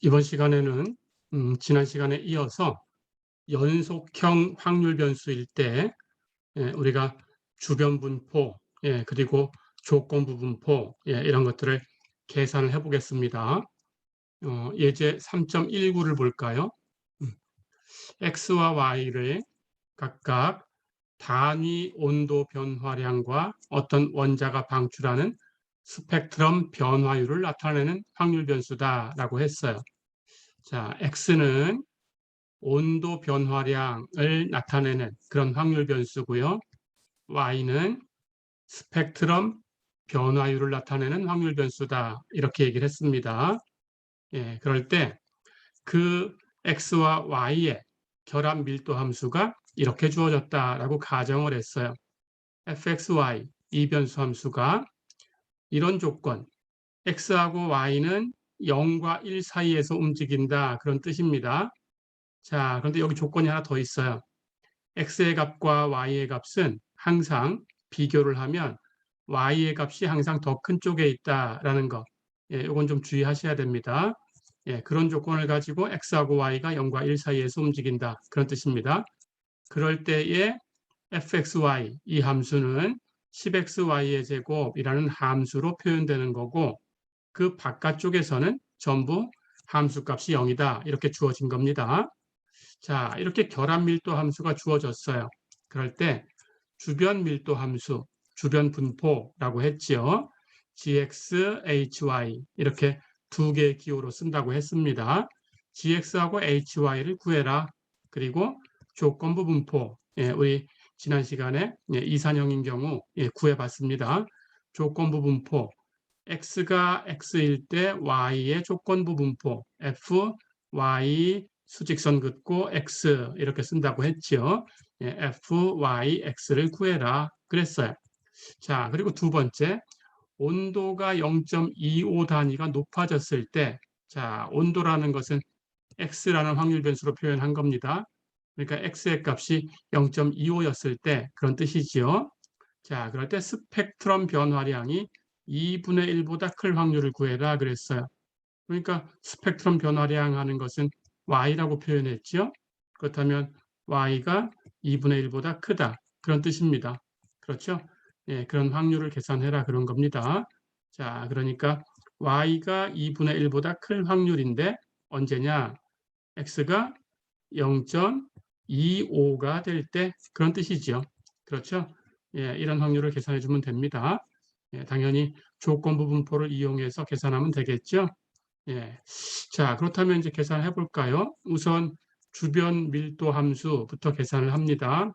이번 시간에는 지난 시간에 이어서 연속형 확률 변수일 때 우리가 주변 분포, 그리고 조건부 분포, 이런 것들을 계산을 해보겠습니다. 예제 3.19를 볼까요? x와 y를 각각 단위 온도 변화량과 어떤 원자가 방출하는 스펙트럼 변화율을 나타내는 확률 변수다라고 했어요. 자, x는 온도 변화량을 나타내는 그런 확률 변수고요. y는 스펙트럼 변화율을 나타내는 확률 변수다. 이렇게 얘기를 했습니다. 그럴 때 그 x와 y의 결합 밀도 함수가 이렇게 주어졌다라고 가정을 했어요. fxy 이 변수 함수가 이런 조건 x하고 y는 0과 1 사이에서 움직인다 그런 뜻입니다. 자, 그런데 여기 조건이 하나 더 있어요. x의 값과 y의 값은 항상 비교를 하면 y의 값이 항상 더 큰 쪽에 있다라는 거. 이건 좀 주의하셔야 됩니다. 그런 조건을 가지고 x하고 y가 0과 1 사이에서 움직인다. 그런 뜻입니다. 그럴 때에 fxy 이 함수는 10xy의 제곱이라는 함수로 표현되는 거고 그 바깥쪽에서는 전부 함수값이 0이다. 이렇게 주어진 겁니다. 자, 이렇게 결합 밀도 함수가 주어졌어요. 그럴 때 주변 밀도 함수, 주변 분포라고 했지요. gx, hy 이렇게 두 개의 기호로 쓴다고 했습니다. gx하고 hy를 구해라. 그리고 조건부 분포, 우리 지난 시간에 이산형인 경우 구해봤습니다. 조건부 분포, x가 x일 때 y의 조건부 분포, f, y 수직선 긋고 x 이렇게 쓴다고 했죠. f, y, x를 구해라 그랬어요. 자, 그리고 두 번째, 온도가 0.25 단위가 높아졌을 때, 자, 온도라는 것은 x라는 확률 변수로 표현한 겁니다. 그러니까 x의 값이 0.25였을 때 그런 뜻이지요. 자, 그럴 때 스펙트럼 변화량이 2분의 1보다 클 확률을 구해라 그랬어요. 그러니까 스펙트럼 변화량 하는 것은 y라고 표현했죠. 그렇다면 y가 2분의 1보다 크다. 그런 뜻입니다. 그렇죠? 그런 확률을 계산해라 그런 겁니다. 자, 그러니까 y가 2분의 1보다 클 확률인데 언제냐? x가 0.25가 될 때 그런 뜻이죠. 그렇죠? 이런 확률을 계산해 주면 됩니다. 당연히 조건부 분포를 이용해서 계산하면 되겠죠. 자, 그렇다면 이제 계산해 볼까요? 우선 주변 밀도 함수부터 계산을 합니다.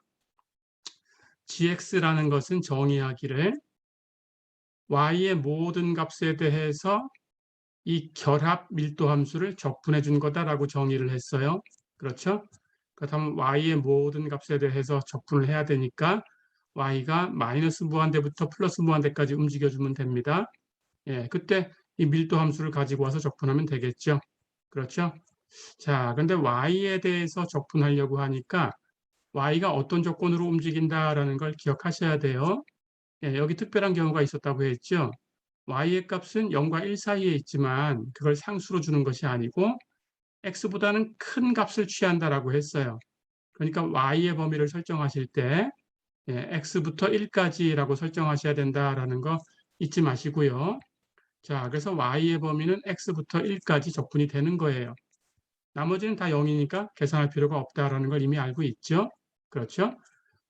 gx라는 것은 정의하기를 y의 모든 값에 대해서 이 결합 밀도 함수를 적분해 준 거다라고 정의를 했어요. 그렇죠? 그렇다면 y의 모든 값에 대해서 적분을 해야 되니까 y가 마이너스 무한대부터 플러스 무한대까지 움직여주면 됩니다. 그때 이 밀도 함수를 가지고 와서 적분하면 되겠죠. 그렇죠? 자, 그런데 y에 대해서 적분하려고 하니까 y가 어떤 조건으로 움직인다라는 걸 기억하셔야 돼요. 여기 특별한 경우가 있었다고 했죠. y의 값은 0과 1 사이에 있지만 그걸 상수로 주는 것이 아니고 x보다는 큰 값을 취한다라고 했어요. 그러니까 y의 범위를 설정하실 때 x부터 1까지라고 설정하셔야 된다라는 거 잊지 마시고요. 자, 그래서 y의 범위는 x부터 1까지 적분이 되는 거예요. 나머지는 다 0이니까 계산할 필요가 없다라는 걸 이미 알고 있죠. 그렇죠?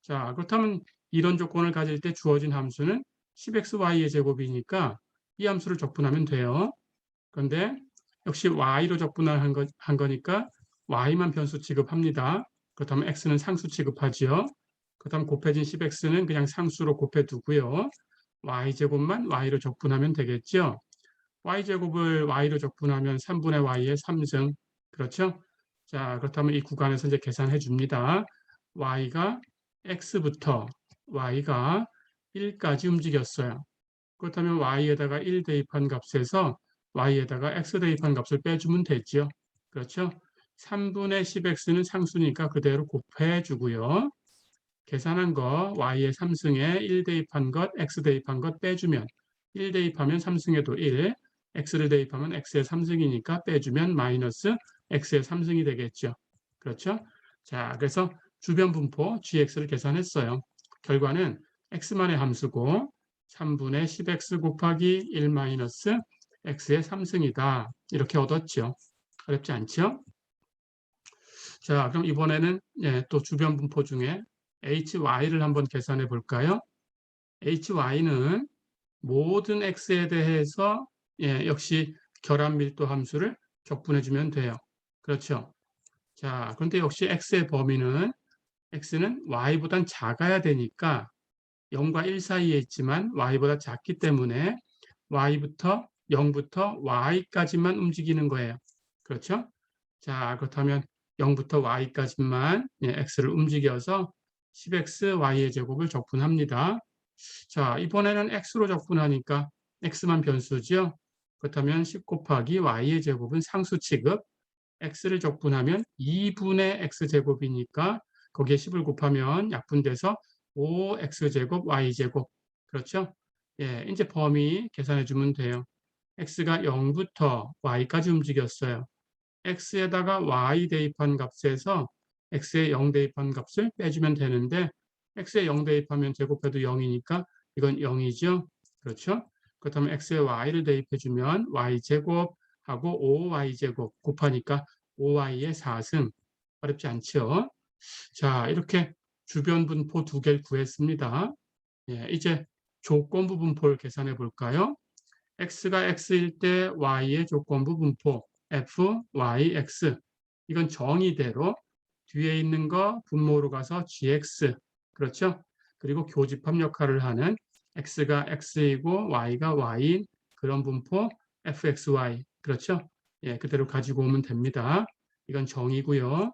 자, 그렇다면 이런 조건을 가질 때 주어진 함수는 10xy의 제곱이니까 이 함수를 적분하면 돼요. 그런데 역시 y로 적분을 한 거니까 y만 변수 취급합니다. 그렇다면 x는 상수 취급하지요. 그렇다면 곱해진 10x는 그냥 상수로 곱해두고요. y제곱만 y로 적분하면 되겠죠. y제곱을 y로 적분하면 3분의 y의 3승. 그렇죠? 자, 그렇다면 이 구간에서 이제 계산해 줍니다. y가 x부터 y가 1까지 움직였어요. 그렇다면 y에다가 1 대입한 값에서 y에다가 x 대입한 값을 빼주면 되죠. 그렇죠? 3분의 10x는 상수니까 그대로 곱해주고요. 계산한 거 y의 3승에 1 대입한 것, x 대입한 것 빼주면 1 대입하면 3승에도 1, x를 대입하면 x의 3승이니까 빼주면 마이너스 x의 3승이 되겠죠. 그렇죠? 자, 그래서 주변 분포 gx를 계산했어요. 결과는 x만의 함수고 3분의 10x 곱하기 1 마이너스 x의 3승이다. 이렇게 얻었죠. 어렵지 않죠? 자, 그럼 이번에는 또 주변 분포 중에 hy를 한번 계산해 볼까요? hy는 모든 x에 대해서 역시 결합 밀도 함수를 적분해 주면 돼요. 그렇죠? 자, 그런데 역시 x의 범위는 x는 y보단 작아야 되니까 0과 1 사이에 있지만 y보다 작기 때문에 y부터 0부터 y까지만 움직이는 거예요. 그렇죠? 자, 그렇다면 0부터 y까지만 x를 움직여서 10x y의 제곱을 적분합니다. 자, 이번에는 x로 적분하니까 x만 변수죠. 그렇다면 10 곱하기 y의 제곱은 상수 취급, x를 적분하면 2분의 x제곱이니까 거기에 10을 곱하면 약분돼서 5x제곱 y제곱. 그렇죠? 예, 이제 범위 계산해 주면 돼요. x가 0부터 y까지 움직였어요. x에다가 y 대입한 값에서 x에 0 대입한 값을 빼주면 되는데 x에 0 대입하면 제곱해도 0이니까 이건 0이죠. 그렇죠? 그렇다면 x에 y를 대입해주면 y제곱하고 5y제곱 곱하니까 5y의 4승. 어렵지 않죠? 자, 이렇게 주변 분포 두 개를 구했습니다. 예, 이제 조건부 분포를 계산해 볼까요? x가 x일 때 y의 조건부 분포 f, y, x. 이건 정의대로 뒤에 있는 거 분모로 가서 gx. 그렇죠? 그리고 교집합 역할을 하는 x가 x이고 y가 y인 그런 분포 fxy. 그렇죠? 예, 그대로 가지고 오면 됩니다. 이건 정의고요.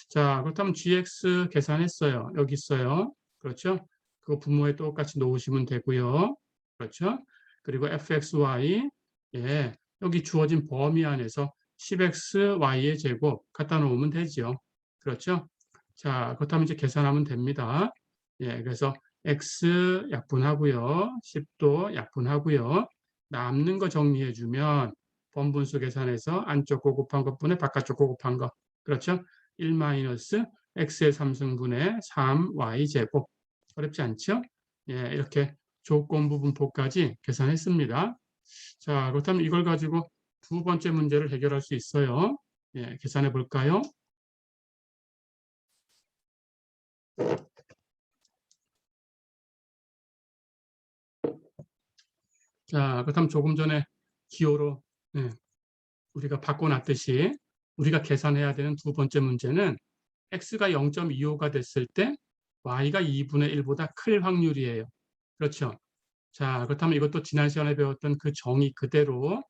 자, 그렇다면 gx 계산했어요. 여기 있어요. 그렇죠? 그거 분모에 똑같이 놓으시면 되고요. 그렇죠? 그리고 fxy, 예, 여기 주어진 범위 안에서 10xy의 제곱 갖다 놓으면 되죠. 그렇죠? 자, 그렇다면 이제 계산하면 됩니다. 예, 그래서 x 약분하고요. 10도 약분하고요. 남는 거 정리해 주면 번분수 계산해서 안쪽 거 곱한 것분에 바깥쪽 거 곱한 거. 그렇죠? 1 마이너스 x의 3승분의 3y 제곱. 어렵지 않죠? 예, 이렇게 조건부 분포까지 계산했습니다. 자, 그렇다면 이걸 가지고 두 번째 문제를 해결할 수 있어요. 예, 계산해 볼까요? 자, 그렇다면 조금 전에 기호로 우리가 바꿔놨듯이 우리가 계산해야 되는 두 번째 문제는 x가 0.25가 됐을 때 y가 2분의 1보다 클 확률이에요. 그렇죠? 자, 그렇다면 이것도 지난 시간에 배웠던 그 정의 그대로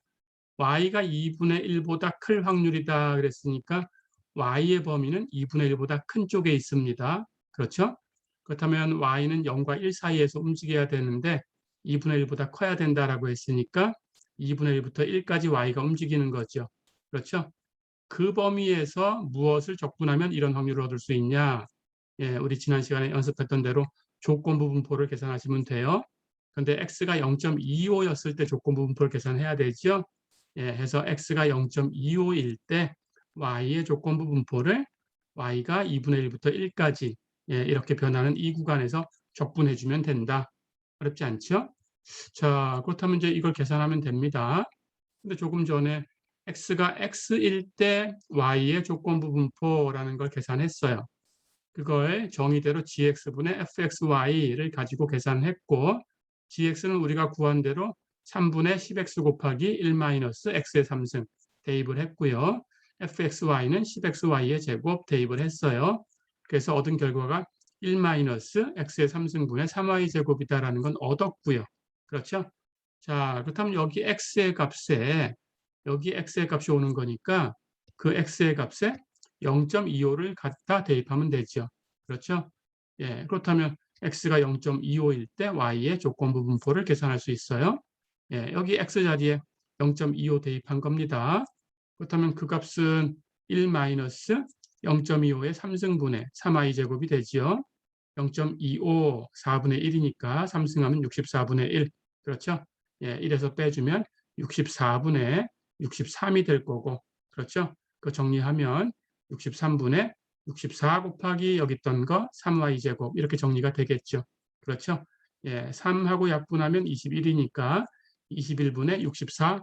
y가 2분의 1보다 클 확률이다 그랬으니까 y의 범위는 2분의 1보다 큰 쪽에 있습니다. 그렇죠? 그렇다면 y는 0과 1 사이에서 움직여야 되는데 2분의 1보다 커야 된다라고 했으니까 2분의 1부터 1까지 y가 움직이는 거죠. 그렇죠? 그 범위에서 무엇을 적분하면 이런 확률을 얻을 수 있냐? 예, 우리 지난 시간에 연습했던 대로 조건부 분포를 계산하시면 돼요. 그런데 x가 0.25였을 때 조건부 분포를 계산해야 되죠. 예, 해서 x가 0.25일 때 y의 조건부 분포를 y가 2분의 1부터 1까지 이렇게 변하는 이 구간에서 적분해 주면 된다. 어렵지 않죠? 자, 그렇다면 이제 이걸 계산하면 됩니다. 근데 조금 전에 x가 x일 때 y의 조건부 분포라는 걸 계산했어요. 그걸 정의대로 gx분의 fxy를 가지고 계산했고 gx는 우리가 구한 대로 3분의 10x 곱하기 1 마이너스 x의 3승 대입을 했고요. fxy는 10xy의 제곱 대입을 했어요. 그래서 얻은 결과가 1 마이너스 x의 3승분의 3y 제곱이다라는 건 얻었고요. 그렇죠? 자, 그렇다면 여기 x의 값에 여기 x의 값이 오는 거니까 그 x의 값에 0.25를 갖다 대입하면 되죠. 그렇죠? 예, 그렇다면 x가 0.25일 때 y의 조건부 분포를 계산할 수 있어요. 예, 여기 x 자리에 0.25 대입한 겁니다. 그렇다면 그 값은 1 마이너스 0.25의 3승분의 3y 제곱이 되죠. 0.25 4분의 1이니까 3승하면 64분의 1. 그렇죠? 예, 1에서 빼주면 64분의 63이 될 거고, 그렇죠? 그 정리하면 63분의 64 곱하기 여기 있던 거 3y제곱 이렇게 정리가 되겠죠. 그렇죠? 예, 3하고 약분하면 21이니까 21분의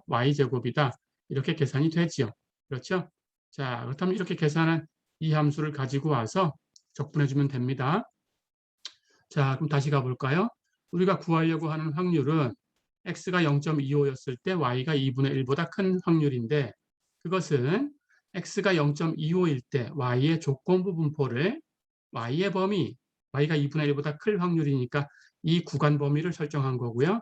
64y제곱이다. 이렇게 계산이 되지요. 그렇죠? 자, 그렇다면 이렇게 계산한 이 함수를 가지고 와서 적분해 주면 됩니다. 자, 그럼 다시 가볼까요? 우리가 구하려고 하는 확률은 x가 0.25였을 때 y가 2분의 1보다 큰 확률인데, 그것은 x가 0.25일 때 y의 조건부 분포를 y의 범위, y가 2분의 1보다 클 확률이니까 이 구간 범위를 설정한 거고요.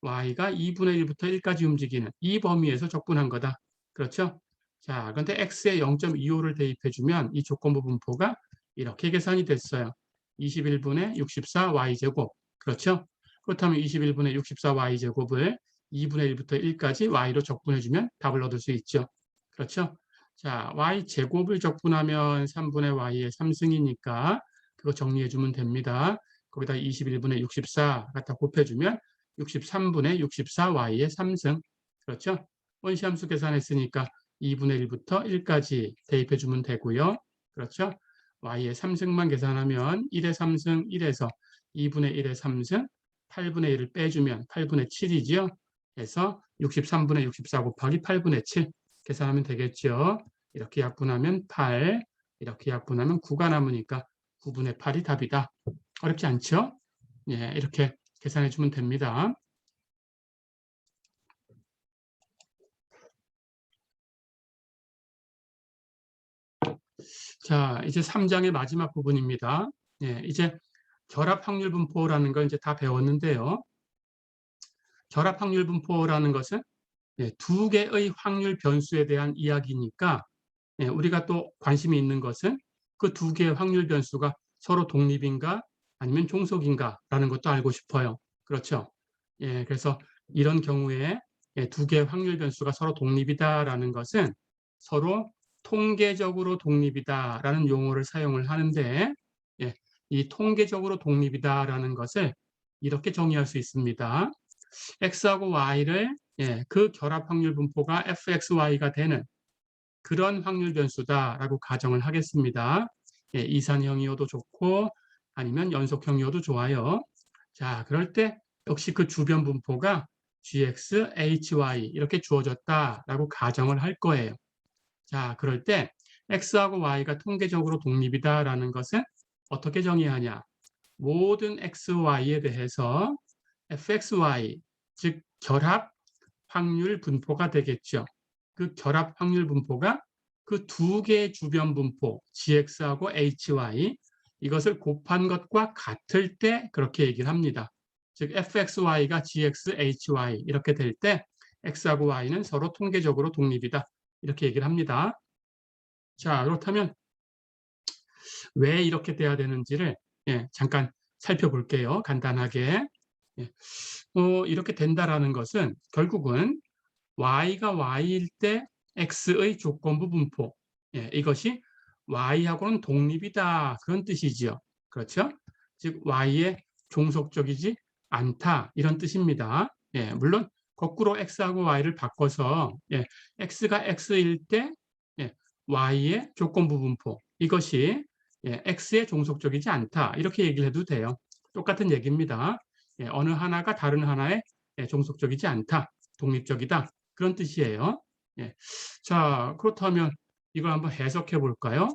y가 2분의 1부터 1까지 움직이는 이 범위에서 적분한 거다. 그렇죠? 자, 그런데 x에 0.25를 대입해주면 이 조건부 분포가 이렇게 계산이 됐어요. 21분의 64y제곱. 그렇죠? 그렇다면 21분의 64y제곱을 2분의 1부터 1까지 y로 적분해주면 답을 얻을 수 있죠. 그렇죠? 자, y제곱을 적분하면 3분의 y의 3승이니까 그거 정리해주면 됩니다. 거기다 21분의 64 갖다 곱해주면 63분의 64y의 3승. 그렇죠? 원시함수 계산했으니까 2분의 1부터 1까지 대입해주면 되고요. 그렇죠? y의 3승만 계산하면 1의 3승 1에서 2분의 1의 3승 8분의 1을 빼주면 8분의 7이지요. 그래서 63분의 64 곱하기 8분의 7 계산하면 되겠죠. 이렇게 약분하면 8, 이렇게 약분하면 9가 남으니까 9분의 8이 답이다. 어렵지 않죠? 예, 이렇게 계산해 주면 됩니다. 자, 이제 3장의 마지막 부분입니다. 예, 이제 결합 확률 분포라는 걸 이제 다 배웠는데요. 결합 확률 분포라는 것은 두 개의 확률 변수에 대한 이야기니까 우리가 또 관심이 있는 것은 그 두 개의 확률 변수가 서로 독립인가 아니면 종속인가라는 것도 알고 싶어요. 그렇죠? 예, 그래서 이런 경우에 두 개의 확률 변수가 서로 독립이다라는 것은 서로 통계적으로 독립이다라는 용어를 사용을 하는데, 예, 이 통계적으로 독립이다라는 것을 이렇게 정의할 수 있습니다. x하고 y를 그 결합 확률 분포가 fxy가 되는 그런 확률 변수다라고 가정을 하겠습니다. 이산형이어도 좋고 아니면 연속형이어도 좋아요. 자, 그럴 때 역시 그 주변 분포가 gx, hy 이렇게 주어졌다라고 가정을 할 거예요. 자, 그럴 때 x하고 y가 통계적으로 독립이다라는 것은 어떻게 정의하냐? 모든 xy에 대해서 fxy, 즉 결합 확률 분포가 되겠죠. 그 결합 확률 분포가 그 두 개의 주변 분포 gx하고 hy 이것을 곱한 것과 같을 때 그렇게 얘기를 합니다. 즉 fxy가 gx, hy 이렇게 될 때 x하고 y는 서로 통계적으로 독립이다. 이렇게 얘기를 합니다. 자, 그렇다면 왜 이렇게 돼야 되는지를 잠깐 살펴볼게요. 간단하게. 이렇게 된다라는 것은 결국은 y가 y일 때 x의 조건부 분포, 이것이 y하고는 독립이다 그런 뜻이지요. 그렇죠? 즉 y에 종속적이지 않다 이런 뜻입니다. 물론 거꾸로 x하고 y를 바꿔서 x가 x일 때 y의 조건부 분포 이것이 x에 종속적이지 않다 이렇게 얘기를 해도 돼요. 똑같은 얘기입니다. 어느 하나가 다른 하나에 종속적이지 않다, 독립적이다 그런 뜻이에요. 자, 그렇다면 이걸 한번 해석해 볼까요?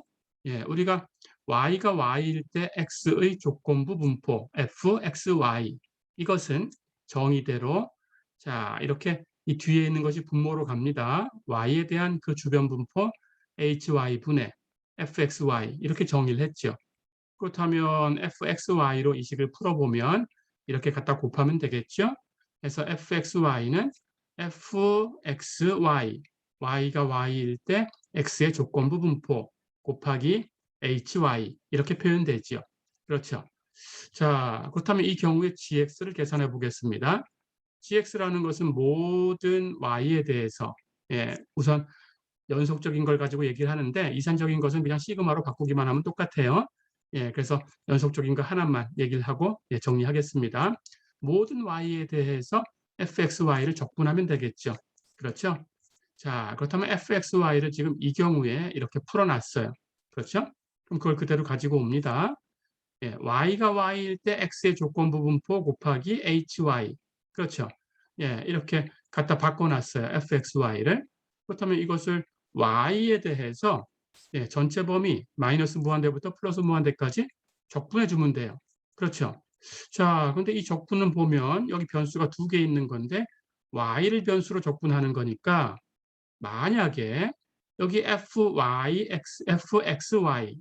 우리가 y가 y일 때 x의 조건부 분포 fxy 이것은 정의대로 자 이렇게 이 뒤에 있는 것이 분모로 갑니다. y에 대한 그 주변 분포 hy분의 fxy 이렇게 정의를 했죠. 그렇다면 fxy로 이 식을 풀어보면 이렇게 갖다 곱하면 되겠죠. 그래서 fxy는 fxy, y가 y일 때 x의 조건부 분포 곱하기 hy 이렇게 표현되지요. 그렇죠. 자, 그렇다면 이 경우에 gx를 계산해 보겠습니다. gx라는 것은 모든 y에 대해서 우선 연속적인 걸 가지고 얘기를 하는데 이산적인 것은 그냥 시그마로 바꾸기만 하면 똑같아요. 그래서 연속적인 거 하나만 얘기를 하고 정리하겠습니다. 모든 y에 대해서 fxy를 적분하면 되겠죠. 그렇죠? 자, 그렇다면 fxy를 지금 이 경우에 이렇게 풀어놨어요. 그렇죠? 그럼 그걸 그대로 가지고 옵니다. 예, y가 y일 때 x의 조건부 분포 곱하기 hy. 그렇죠? 예, 이렇게 갖다 바꿔놨어요. fxy를. 그렇다면 이것을 y에 대해서 예, 전체 범위 마이너스 무한대부터 플러스 무한대까지 적분해 주면 돼요. 그렇죠? 자, 근데 이 적분은 보면 여기 변수가 두 개 있는 건데 y를 변수로 적분하는 거니까 만약에 여기 fxy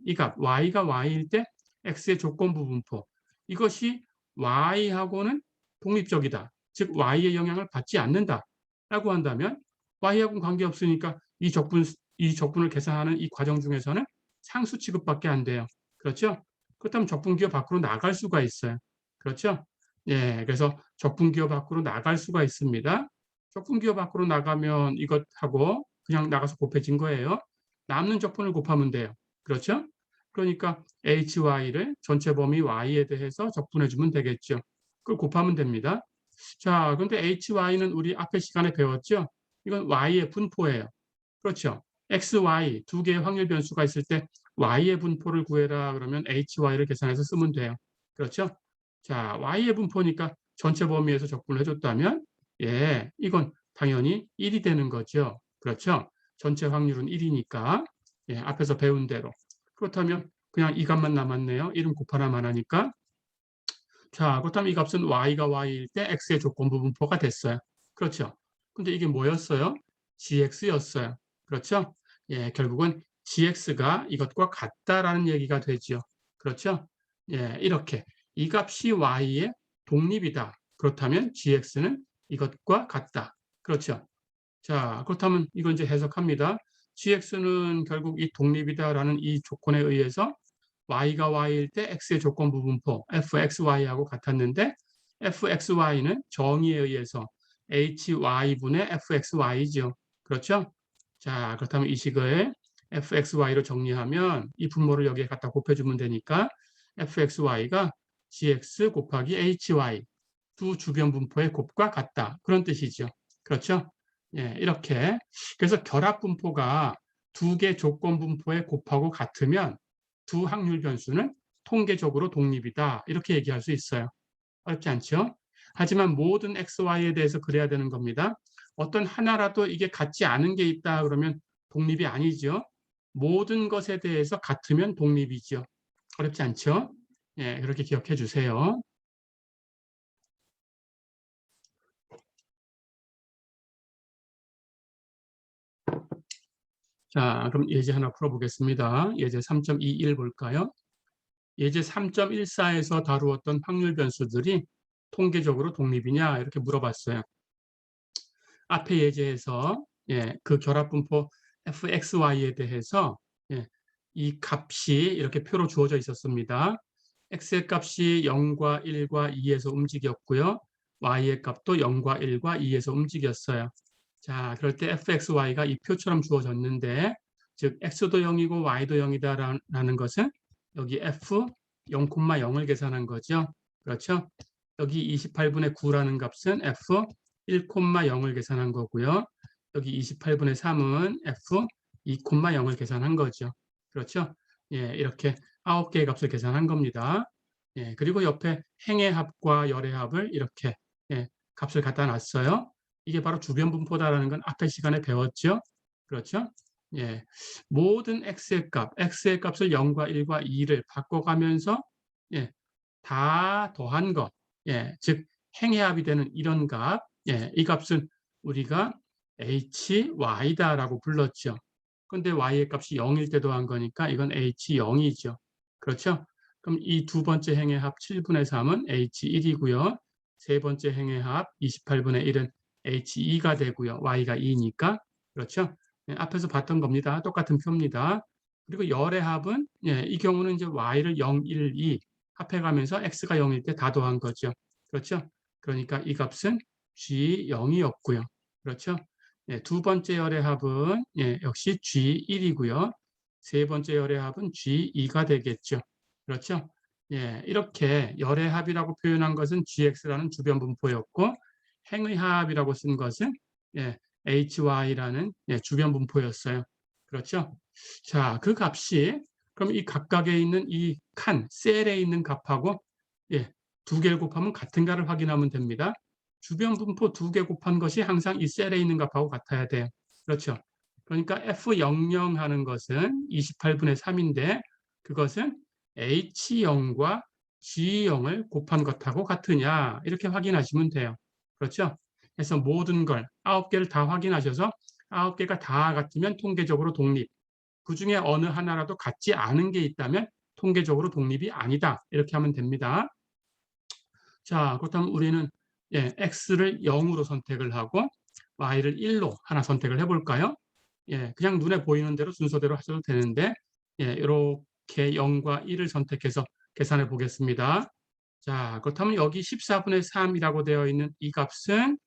이 값 y가 y일 때 x의 조건부 분포 이것이 y하고는 독립적이다. 즉 y의 영향을 받지 않는다라고 한다면 y하고는 관계없으니까 이 적분을 계산하는 이 과정 중에서는 상수 취급밖에 안 돼요. 그렇죠? 그렇다면 적분기호 밖으로 나갈 수가 있어요. 그렇죠? 예, 그래서 적분기호 밖으로 나갈 수가 있습니다. 적분기호 밖으로 나가면 이것하고 그냥 나가서 곱해진 거예요. 남는 적분을 곱하면 돼요. 그렇죠? 그러니까 hy를 전체 범위 y에 대해서 적분해주면 되겠죠. 그걸 곱하면 됩니다. 자, 그런데 hy는 우리 앞에 시간에 배웠죠? 이건 y의 분포예요. 그렇죠? x, y 두 개의 확률 변수가 있을 때 y의 분포를 구해라 그러면 hy를 계산해서 쓰면 돼요. 그렇죠? 자, y의 분포니까 전체 범위에서 적분을 해줬다면 예, 이건 당연히 1이 되는 거죠. 그렇죠? 전체 확률은 1이니까 예, 앞에서 배운 대로. 그렇다면 그냥 이 값만 남았네요. 1은 곱하나만 하니까. 자, 그렇다면 이 값은 y가 y일 때 x의 조건부 분포가 됐어요. 그렇죠? 근데 이게 뭐였어요? gx였어요. 그렇죠? 예, 결국은 gx가 이것과 같다라는 얘기가 되죠. 그렇죠? 예, 이렇게 이 값이 y의 독립이다. 그렇다면 gx는 이것과 같다. 그렇죠? 자, 그렇다면 이건 이제 해석합니다. gx는 결국 이 독립이다라는 이 조건에 의해서 y가 y일 때 x의 조건부 분포 fxy하고 같았는데 fxy는 정의에 의해서 hy분의 fxy죠. 그렇죠? 자, 그렇다면 이 식을 fxy로 정리하면 이 분모를 여기에 갖다 곱해주면 되니까 fxy가 gx 곱하기 hy 두 주변 분포의 곱과 같다. 그런 뜻이죠. 그렇죠? 예, 이렇게. 그래서 결합 분포가 두 개 조건 분포의 곱하고 같으면 두 확률 변수는 통계적으로 독립이다. 이렇게 얘기할 수 있어요. 어렵지 않죠? 하지만 모든 XY에 대해서 그래야 되는 겁니다. 어떤 하나라도 이게 같지 않은 게 있다 그러면 독립이 아니죠. 모든 것에 대해서 같으면 독립이죠. 어렵지 않죠? 예, 그렇게 기억해 주세요. 자, 그럼 예제 하나 풀어보겠습니다. 예제 3.21 볼까요? 예제 3.14에서 다루었던 확률 변수들이 통계적으로 독립이냐 이렇게 물어봤어요. 앞에 예제에서 예, 그 결합 분포 fxy에 대해서 예, 이 값이 이렇게 표로 주어져 있었습니다. x의 값이 0과 1과 2에서 움직였고요. y의 값도 0과 1과 2에서 움직였어요. 자, 그럴 때 fxy가 이 표처럼 주어졌는데 즉 x도 0이고 y도 0이다라는 것은 여기 f 0,0을 계산한 거죠. 그렇죠? 여기 28분의 9라는 값은 f 1,0을 계산한 거고요. 여기 28분의 3은 f 2,0을 계산한 거죠. 그렇죠? 예, 이렇게 9개의 값을 계산한 겁니다. 예, 그리고 옆에 행의 합과 열의 합을 이렇게 예, 값을 갖다 놨어요. 이게 바로 주변 분포다라는 건 앞에 시간에 배웠죠. 그렇죠? 예, 모든 x의 값을 0과 1과 2를 바꿔가면서 예, 다 더한 것, 예, 즉 행의 합이 되는 이런 값, 예, 이 값은 우리가 hy다라고 불렀죠. 근데 y의 값이 0일 때 더한 거니까 이건 h0이죠. 그렇죠? 그럼 이 두 번째 행의 합 7분의 3은 h1이고요. 세 번째 행의 합 28분의 1은 h2가 되고요. y가 2니까. 그렇죠? 예, 앞에서 봤던 겁니다. 똑같은 표입니다. 그리고 열의 합은 예, 이 경우는 이제 y를 0, 1, 2 합해가면서 x가 0일 때 다 더한 거죠. 그렇죠? 그러니까 이 값은 G0이었고요. 그렇죠? 예, 두 번째 열의 합은 예, 역시 G1이고요. 세 번째 열의 합은 G2가 되겠죠. 그렇죠? 예, 이렇게 열의 합이라고 표현한 것은 GX라는 주변 분포였고 행의 합이라고 쓴 것은 예, hy라는 주변 분포였어요. 그렇죠? 자, 그 값이 그럼 이 각각에 있는 이 셀에 있는 값하고 두 개를 곱하면 같은가를 확인하면 됩니다. 주변 분포 두 개 곱한 것이 항상 이 셀에 있는 값하고 같아야 돼요. 그렇죠? 그러니까 F00 하는 것은 28분의 3인데 그것은 H0과 G0을 곱한 것하고 같으냐 이렇게 확인하시면 돼요. 그렇죠? 그래서 모든 걸 9개를 다 확인하셔서 9개가 다 같으면 통계적으로 독립. 그 중에 어느 하나라도 같지 않은 게 있다면 통계적으로 독립이 아니다. 이렇게 하면 됩니다. 자, 그렇다면 우리는 x를 0으로 선택을 하고 y를 1로 하나 선택을 해볼까요? 그냥 눈에 보이는 대로 순서대로 하셔도 되는데 이렇게 0과 1을 선택해서 계산해 보겠습니다. 자, 그렇다면 여기 14분의 3이라고 되어 있는 이 값은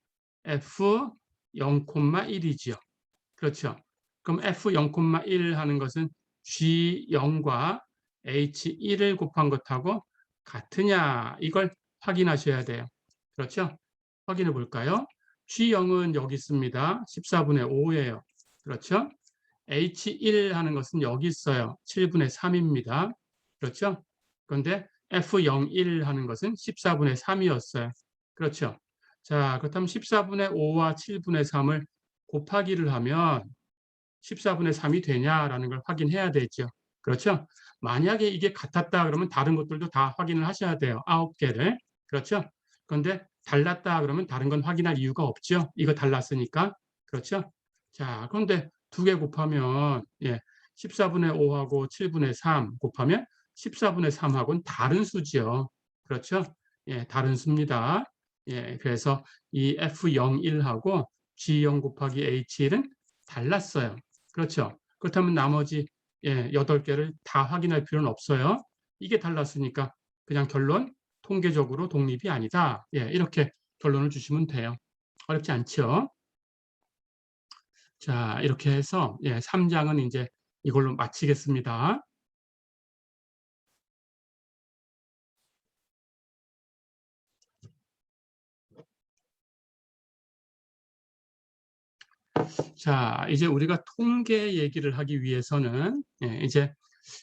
f 0,1이지요. 그렇죠. 그럼 f 0,1 하는 것은 g0과 h1을 곱한 것하고 같으냐 이걸 확인하셔야 돼요. 그렇죠? 확인해 볼까요? g0은 여기 있습니다. 14분의 5예요. 그렇죠? h1 하는 것은 여기 있어요. 7분의 3입니다. 그렇죠? 그런데 f01 하는 것은 14분의 3이었어요. 그렇죠? 자, 그렇다면 14분의 5와 7분의 3을 곱하기를 하면 14분의 3이 되냐라는 걸 확인해야 되죠. 그렇죠? 만약에 이게 같았다 그러면 다른 것들도 다 확인을 하셔야 돼요. 9개를. 그렇죠? 그런데 달랐다 그러면 다른 건 확인할 이유가 없죠. 이거 달랐으니까. 그렇죠? 자, 그런데 두 개 곱하면 14분의 5하고 7분의 3 곱하면 14분의 3하고는 다른 수지요. 그렇죠? 다른 수입니다. 그래서 이 F01하고 G0 곱하기 H1은 달랐어요. 그렇죠? 그렇다면 나머지 8개를 다 확인할 필요는 없어요. 이게 달랐으니까 그냥 결론 통계적으로 독립이 아니다. 이렇게 결론을 주시면 돼요. 어렵지 않죠? 자, 이렇게 해서 3장은 이제 이걸로 마치겠습니다. 자, 이제 우리가 통계 얘기를 하기 위해서는 이제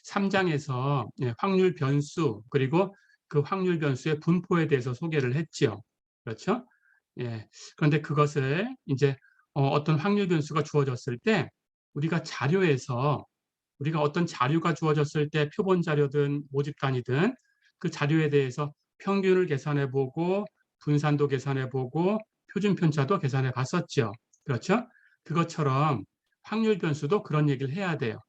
3장에서 확률 변수 그리고 그 확률 변수의 분포에 대해서 소개를 했죠. 그렇죠? 그런데 그것을 이제 어떤 확률 변수가 주어졌을 때 우리가 자료에서 우리가 어떤 자료가 주어졌을 때 표본 자료든 모집단이든 그 자료에 대해서 평균을 계산해 보고 분산도 계산해 보고 표준 편차도 계산해 봤었죠. 그렇죠? 그것처럼 확률 변수도 그런 얘기를 해야 돼요.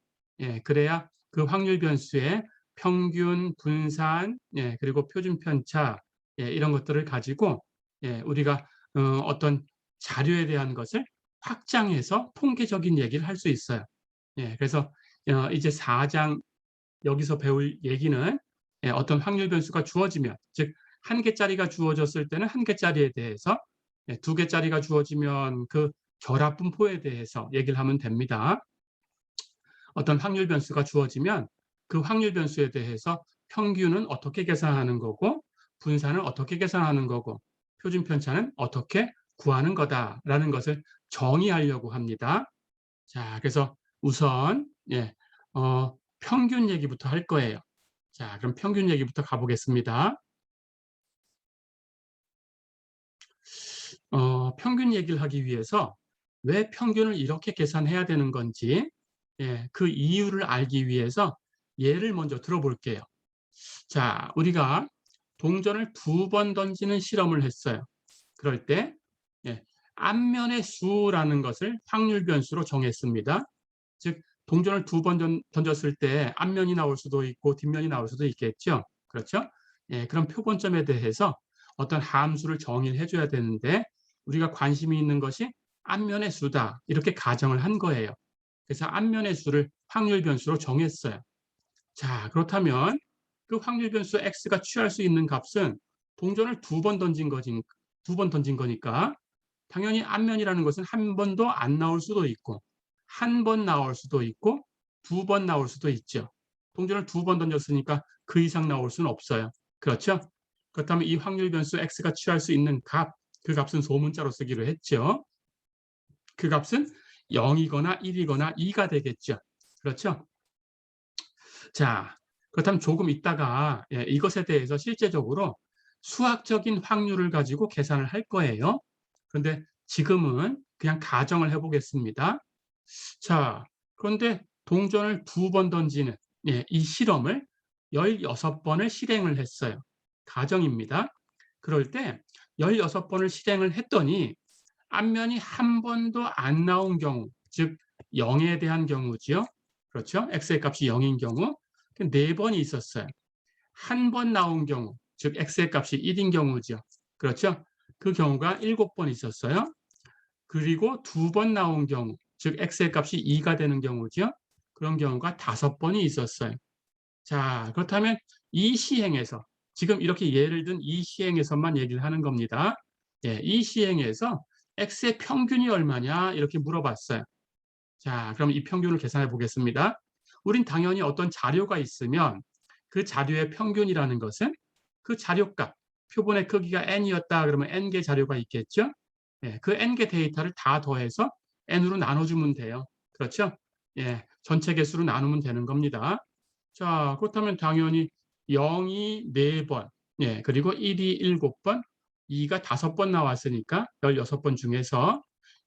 그래야 그 확률 변수의 평균, 분산, 그리고 표준 편차 이런 것들을 가지고 우리가 어떤 자료에 대한 것을 확장해서 통계적인 얘기를 할 수 있어요. 그래서 이제 4장 여기서 배울 얘기는 어떤 확률 변수가 주어지면 즉 한 개짜리가 주어졌을 때는 한 개짜리에 대해서 두 개짜리가 주어지면 그 결합 분포에 대해서 얘기를 하면 됩니다. 어떤 확률 변수가 주어지면 그 확률 변수에 대해서 평균은 어떻게 계산하는 거고 분산은 어떻게 계산하는 거고 표준 편차는 어떻게 구하는 거다라는 것을 정의하려고 합니다. 자, 그래서 우선 평균 얘기부터 할 거예요. 자, 그럼 평균 얘기부터 가보겠습니다. 평균 얘기를 하기 위해서 왜 평균을 이렇게 계산해야 되는 건지 그 이유를 알기 위해서 예를 먼저 들어볼게요. 자, 우리가 동전을 2번 던지는 실험을 했어요. 그럴 때 앞면의 수라는 것을 확률 변수로 정했습니다. 즉 동전을 2번 던졌을 때 앞면이 나올 수도 있고 뒷면이 나올 수도 있겠죠. 그렇죠? 그런 표본점에 대해서 어떤 함수를 정의를 해줘야 되는데 우리가 관심이 있는 것이 앞면의 수다 이렇게 가정을 한 거예요. 그래서 앞면의 수를 확률 변수로 정했어요. 자, 그렇다면 그 확률 변수 x가 취할 수 있는 값은 동전을 2번 던진 거지, 2번 던진 거니까 당연히 앞면이라는 것은 한 번도 안 나올 수도 있고 한 번 나올 수도 있고 2번 나올 수도 있죠. 동전을 2번 던졌으니까 그 이상 나올 수는 없어요. 그렇죠? 그렇다면 이 확률 변수 x가 취할 수 있는 값, 그 값은 소문자로 쓰기로 했죠. 그 값은 0이거나 1이거나 2가 되겠죠. 그렇죠? 자, 그렇다면 조금 있다가 이것에 대해서 실제적으로 수학적인 확률을 가지고 계산을 할 거예요. 그런데 지금은 그냥 가정을 해보겠습니다. 자, 그런데 동전을 2번 던지는 이 실험을 16번을 실행을 했어요. 가정입니다. 그럴 때 16번을 실행을 했더니 앞면이 한 번도 안 나온 경우, 즉 0에 대한 경우지요. 그렇죠? x의 값이 0인 경우 4번이 있었어요. 한 번 나온 경우, 즉 x의 값이 1인 경우죠. 그렇죠? 그 경우가 7번 있었어요. 그리고 2번 나온 경우, 즉 x의 값이 2가 되는 경우죠. 그런 경우가 5번이 있었어요. 자, 그렇다면 이 시행에서, 지금 이렇게 예를 든 이 시행에서만 얘기를 하는 겁니다. 이 시행에서 x의 평균이 얼마냐 이렇게 물어봤어요. 자, 그럼 이 평균을 계산해 보겠습니다. 우린 당연히 어떤 자료가 있으면 그 자료의 평균이라는 것은 그 자료값, 표본의 크기가 n이었다 그러면 n개 자료가 있겠죠. 그 n개 데이터를 다 더해서 n으로 나눠주면 돼요. 그렇죠? 전체 개수로 나누면 되는 겁니다. 자, 그렇다면 당연히 0이 4번, 그리고 1이 7번, 2가 5번 나왔으니까 16번 중에서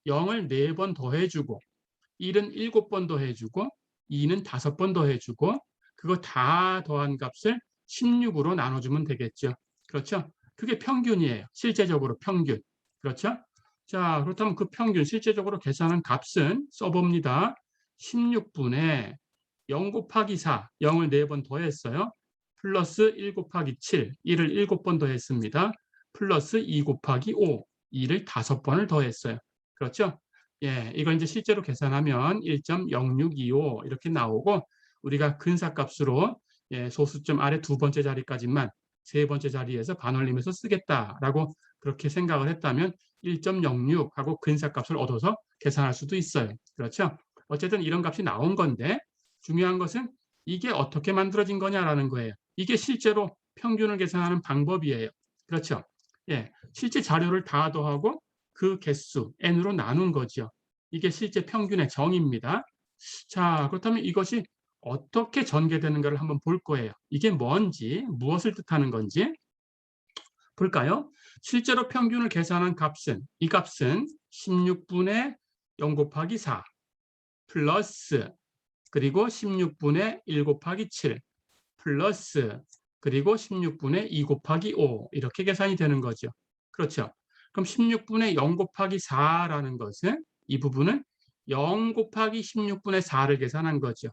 0을 4번 더해주고 1은 7번 더해주고 2는 5번 더해주고 그거 다 더한 값을 16으로 나눠주면 되겠죠. 그렇죠? 그게 평균이에요. 실제적으로 평균. 그렇죠? 자, 그렇다면 그 평균 실제적으로 계산한 값은 써봅니다. 16분의 0 곱하기 4, 0을 4번 더했어요. 플러스 1 곱하기 7, 1을 7번 더했습니다. 플러스 2 곱하기 5, 2를 5번을 더했어요. 그렇죠? 이걸 이제 실제로 계산하면 1.0625 이렇게 나오고 우리가 근사값으로 소수점 아래 2번째 자리까지만 3번째 자리에서 반올림해서 쓰겠다라고 그렇게 생각을 했다면 1.06 하고 근사값을 얻어서 계산할 수도 있어요. 그렇죠? 어쨌든 이런 값이 나온 건데 중요한 것은 이게 어떻게 만들어진 거냐라는 거예요. 이게 실제로 평균을 계산하는 방법이에요. 그렇죠? 실제 자료를 다 더하고 그 개수 n으로 나눈 거죠. 이게 실제 평균의 정의입니다. 자, 그렇다면 이것이 어떻게 전개되는가를 한번 볼 거예요. 이게 뭔지, 무엇을 뜻하는 건지 볼까요? 실제로 평균을 계산한 값은 이 값은 16분의 0 곱하기 4 플러스 그리고 16분의 1 곱하기 7 플러스 그리고 16분의 2 곱하기 5 이렇게 계산이 되는 거죠. 그렇죠. 그럼 16분의 0 곱하기 4라는 것은 이 부분은 0 곱하기 16분의 4를 계산한 거죠.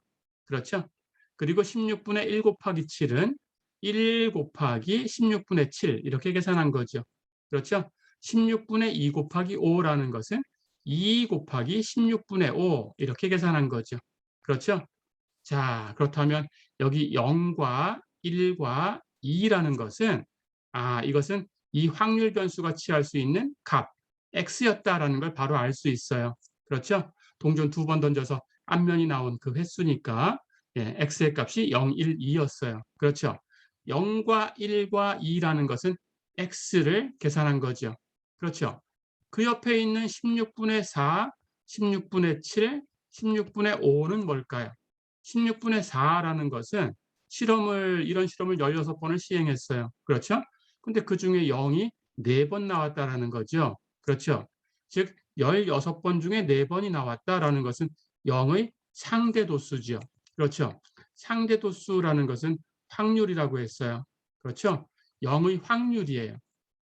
그렇죠. 그리고 16분의 1 곱하기 7은 1 곱하기 16분의 7 이렇게 계산한 거죠. 그렇죠. 16분의 2 곱하기 5라는 것은 2 곱하기 16분의 5 이렇게 계산한 거죠. 그렇죠. 자, 그렇다면 여기 0과 1과 2라는 것은 이것은 이 확률 변수가 취할 수 있는 값 x였다라는 걸 바로 알 수 있어요. 그렇죠? 동전 2번 던져서 앞면이 나온 그 횟수니까 x의 값이 0, 1, 2였어요. 그렇죠? 0과 1과 2라는 것은 x를 계산한 거죠. 그렇죠? 그 옆에 있는 16분의 4, 16분의 7, 16분의 5는 뭘까요? 16분의 4라는 것은 이런 실험을 16번을 시행했어요. 그렇죠? 근데 그 중에 0이 4번 나왔다라는 거죠. 그렇죠? 즉 16번 중에 4번이 나왔다라는 것은 0의 상대도수죠. 그렇죠? 상대도수라는 것은 확률이라고 했어요. 그렇죠? 0의 확률이에요.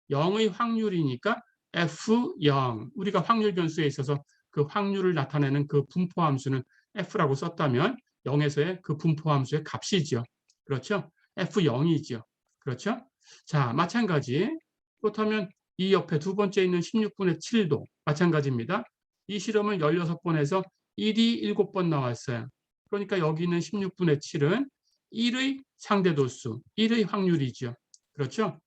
0의 확률이니까 F0, 우리가 확률 변수에 있어서 그 확률을 나타내는 그 분포 함수는 F라고 썼다면 0에서의 그 분포 함수의 값이죠. 그렇죠? F0이죠. 그렇죠? 자, 마찬가지. 그렇다면 이 옆에 두 번째 있는 16분의 7도 마찬가지입니다. 이 실험을 16번에서 1이 7번 나왔어요. 그러니까 여기 있는 16분의 7은 1의 상대도수, 1의 확률이죠. 그렇죠?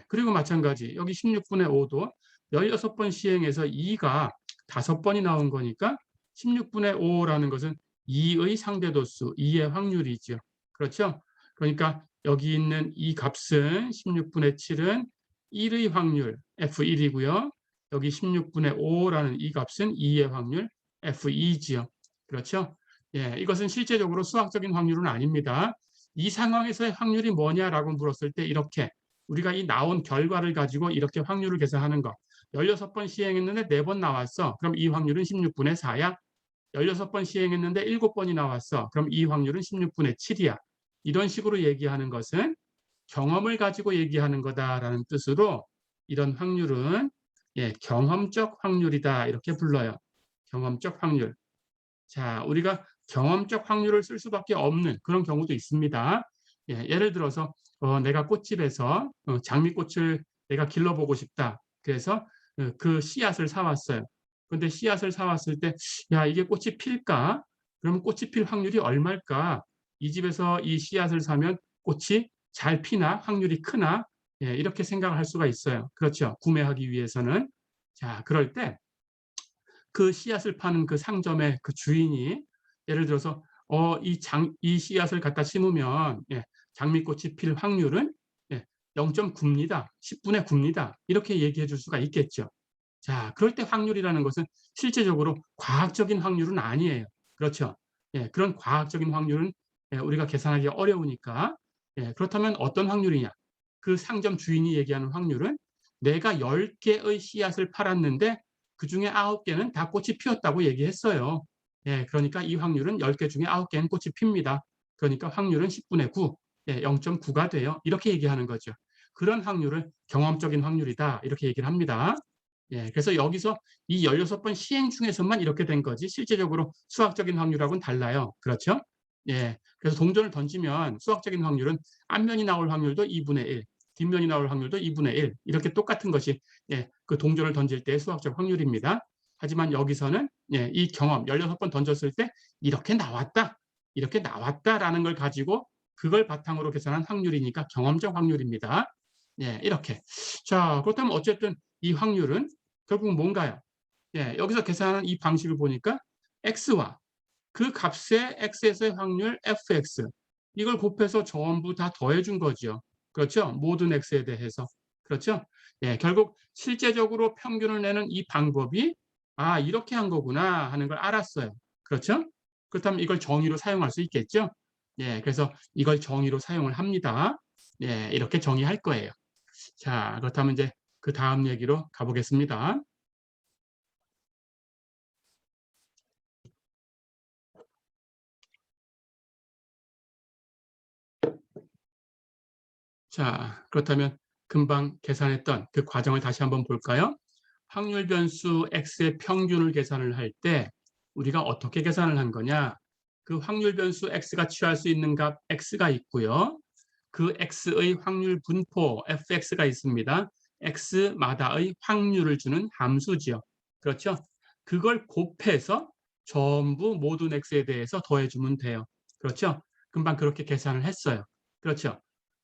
그리고 마찬가지 여기 16분의 5도 16번 시행해서 2가 5번이 나온 거니까 16분의 5라는 것은 2의 상대도수, 2의 확률이죠. 그렇죠? 그러니까 여기 있는 이 값은 16분의 7은 1의 확률 F1이고요. 여기 16분의 5라는 이 값은 2의 확률 F2지요. 그렇죠? 예, 이것은 실제적으로 수학적인 확률은 아닙니다. 이 상황에서의 확률이 뭐냐라고 물었을 때 이렇게 우리가 이 나온 결과를 가지고 이렇게 확률을 계산하는 거. 16번 시행했는데 4번 나왔어. 그럼 이 확률은 16분의 4야. 16번 시행했는데 7번이 나왔어. 그럼 이 확률은 16분의 7이야. 이런 식으로 얘기하는 것은 경험을 가지고 얘기하는 거다라는 뜻으로 이런 확률은 경험적 확률이다 이렇게 불러요. 경험적 확률. 자, 우리가 경험적 확률을 쓸 수밖에 없는 그런 경우도 있습니다. 예를 들어서 내가 꽃집에서 장미꽃을 내가 길러보고 싶다. 그래서 그 씨앗을 사왔어요. 근데 씨앗을 사왔을 때, 야, 이게 꽃이 필까? 그러면 꽃이 필 확률이 얼마일까? 이 집에서 이 씨앗을 사면 꽃이 잘 피나? 확률이 크나? 이렇게 생각을 할 수가 있어요. 그렇죠. 구매하기 위해서는. 자, 그럴 때 그 씨앗을 파는 그 상점의 그 주인이 예를 들어서 이 씨앗을 갖다 심으면 장미꽃이 필 확률은 0.9입니다. 10분의 9입니다. 이렇게 얘기해 줄 수가 있겠죠. 자, 그럴 때 확률이라는 것은 실제적으로 과학적인 확률은 아니에요. 그렇죠. 그런 과학적인 확률은 우리가 계산하기 어려우니까 그렇다면 어떤 확률이냐? 그 상점 주인이 얘기하는 확률은 내가 10개의 씨앗을 팔았는데 그중에 9개는 다 꽃이 피었다고 얘기했어요. 그러니까 이 확률은 10개 중에 9개는 꽃이 핍니다. 그러니까 확률은 10분의 9, 0.9가 돼요. 이렇게 얘기하는 거죠. 그런 확률을 경험적인 확률이다. 이렇게 얘기를 합니다. 그래서 여기서 이 16번 시행 중에서만 이렇게 된 거지 실제적으로 수학적인 확률하고는 달라요. 그렇죠? 그래서 동전을 던지면 수학적인 확률은 앞면이 나올 확률도 2분의 1, 뒷면이 나올 확률도 2분의 1 이렇게 똑같은 것이 그 동전을 던질 때의 수학적 확률입니다. 하지만 여기서는 이 경험 16번 던졌을 때 이렇게 나왔다라는 걸 가지고 그걸 바탕으로 계산한 확률이니까 경험적 확률입니다. 이렇게. 자, 그렇다면 어쨌든 이 확률은 결국 뭔가요? 여기서 계산하는 이 방식을 보니까 x와 그 값의 x에서의 확률 fx 이걸 곱해서 전부 다 더해준 거죠. 그렇죠? 모든 x에 대해서. 그렇죠? 결국 실제적으로 평균을 내는 이 방법이 이렇게 한 거구나 하는 걸 알았어요. 그렇죠? 그렇다면 이걸 정의로 사용할 수 있겠죠? 그래서 이걸 정의로 사용을 합니다. 이렇게 정의할 거예요. 자, 그렇다면 이제 그 다음 얘기로 가보겠습니다. 자, 그렇다면 금방 계산했던 그 과정을 다시 한번 볼까요? 확률 변수 x의 평균을 계산을 할 때 우리가 어떻게 계산을 한 거냐? 그 확률 변수 x가 취할 수 있는 값 x가 있고요. 그 x의 확률 분포 fx가 있습니다. x마다의 확률을 주는 함수지요. 그렇죠? 그걸 곱해서 전부 모든 x에 대해서 더해주면 돼요. 그렇죠? 금방 그렇게 계산을 했어요. 그렇죠?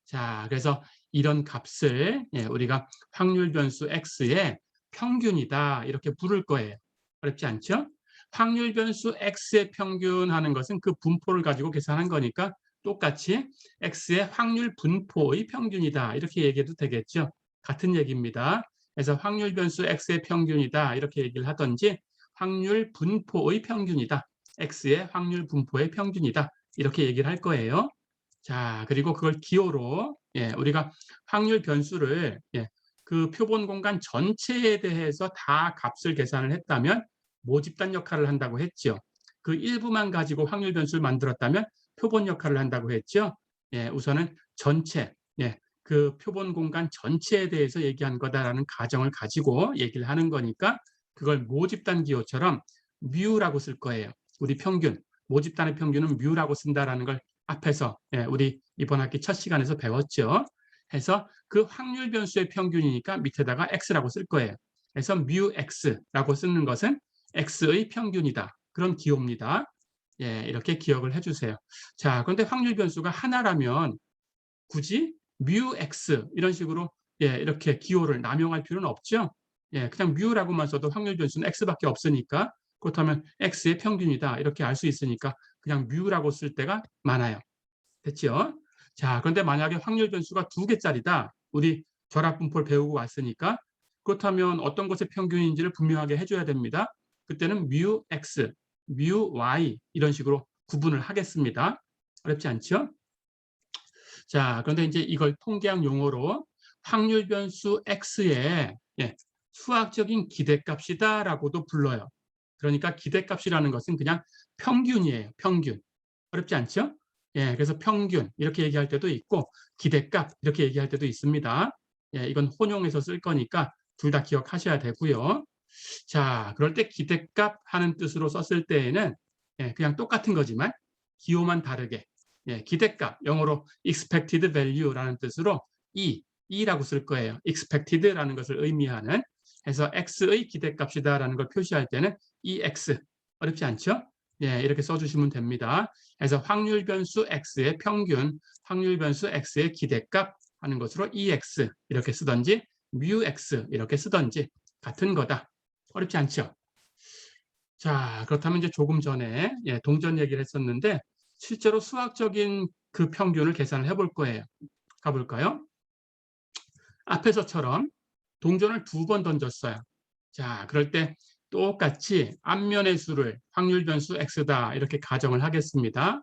자, 그래서 이런 값을 우리가 확률 변수 x의 평균이다 이렇게 부를 거예요. 어렵지 않죠? 확률 변수 x의 평균하는 것은 그 분포를 가지고 계산한 거니까 똑같이 x의 확률 분포의 평균이다 이렇게 얘기해도 되겠죠. 같은 얘기입니다. 그래서 확률 변수 x의 평균이다 이렇게 얘기를 하든지 확률 분포의 평균이다. x의 확률 분포의 평균이다. 이렇게 얘기를 할 거예요. 자, 그리고 그걸 기호로 우리가 확률 변수를 그 표본 공간 전체에 대해서 다 값을 계산을 했다면 모집단 역할을 한다고 했죠. 그 일부만 가지고 확률 변수를 만들었다면 표본 역할을 한다고 했죠. 우선은 전체, 그 표본 공간 전체에 대해서 얘기한 거다라는 가정을 가지고 얘기를 하는 거니까 그걸 모집단 기호처럼 뮤라고 쓸 거예요. 우리 평균, 모집단의 평균은 뮤라고 쓴다라는 걸 앞에서 우리 이번 학기 첫 시간에서 배웠죠. 해서 그 확률 변수의 평균이니까 밑에다가 x라고 쓸 거예요. 그래서 뮤 x라고 쓰는 것은 x의 평균이다. 그런 기호입니다. 이렇게 기억을 해주세요. 자, 그런데 확률 변수가 하나라면 굳이 뮤 x 이런 식으로 이렇게 기호를 남용할 필요는 없죠. 그냥 뮤라고만 써도 확률 변수는 x밖에 없으니까 그렇다면 x의 평균이다 이렇게 알 수 있으니까 그냥 뮤라고 쓸 때가 많아요. 됐죠? 자, 그런데 만약에 확률 변수가 2개짜리다. 우리 결합분포를 배우고 왔으니까 그렇다면 어떤 것의 평균인지를 분명하게 해줘야 됩니다. 그때는 mu x, mu y 이런 식으로 구분을 하겠습니다. 어렵지 않죠? 자, 그런데 이제 이걸 통계학 용어로 확률 변수 x의 수학적인 기대값이다라고도 불러요. 그러니까 기대값이라는 것은 그냥 평균이에요. 평균. 어렵지 않죠? 예, 그래서 평균 이렇게 얘기할 때도 있고 기대값 이렇게 얘기할 때도 있습니다. 예, 이건 혼용해서 쓸 거니까 둘 다 기억하셔야 되고요. 자, 그럴 때 기대값 하는 뜻으로 썼을 때에는 그냥 똑같은 거지만 기호만 다르게 기대값, 영어로 expected value라는 뜻으로 E라고 쓸 거예요. expected라는 것을 의미하는 해서 x의 기대값이다라는 걸 표시할 때는 EX. 어렵지 않죠? 예, 이렇게 써주시면 됩니다. 그래서 확률 변수 x의 평균, 확률 변수 x의 기대값 하는 것으로 EX 이렇게 쓰든지 μx 이렇게 쓰든지 같은 거다. 어렵지 않죠? 자, 그렇다면 이제 조금 전에 동전 얘기를 했었는데 실제로 수학적인 그 평균을 계산을 해볼 거예요. 가볼까요? 앞에서처럼 동전을 2번 던졌어요. 자, 그럴 때 똑같이 앞면의 수를 확률 변수 x다 이렇게 가정을 하겠습니다.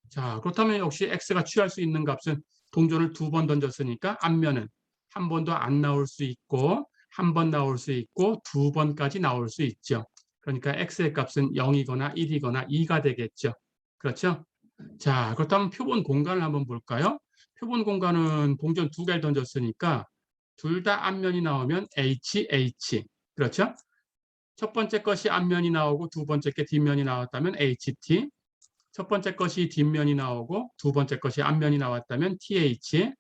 자, 그렇다면 역시 x가 취할 수 있는 값은 동전을 2번 던졌으니까 앞면은 한 번도 안 나올 수 있고 한 번 나올 수 있고 2번까지 나올 수 있죠. 그러니까 x의 값은 0이거나 1이거나 2가 되겠죠. 그렇죠? 자, 그렇다면 표본 공간을 한번 볼까요? 표본 공간은 동전 2개를 던졌으니까 둘 다 앞면이 나오면 HH. 그렇죠? 첫 번째 것이 앞면이 나오고 두 번째 게 뒷면이 나왔다면 HT. 첫 번째 것이 뒷면이 나오고 두 번째 것이 앞면이 나왔다면 TH.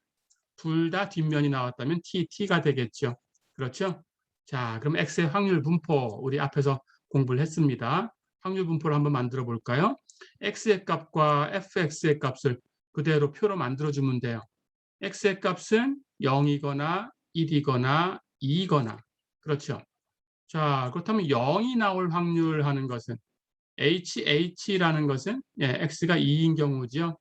둘 다 뒷면이 나왔다면 TT가 되겠죠. 그렇죠? 자, 그럼 X의 확률 분포 우리 앞에서 공부를 했습니다. 확률 분포를 한번 만들어 볼까요? X의 값과 FX의 값을 그대로 표로 만들어주면 돼요. X의 값은 0이거나 1이거나 2거나 그렇죠. 자, 그렇다면 0이 나올 확률 하는 것은 HH라는 것은 X가 2인 경우죠.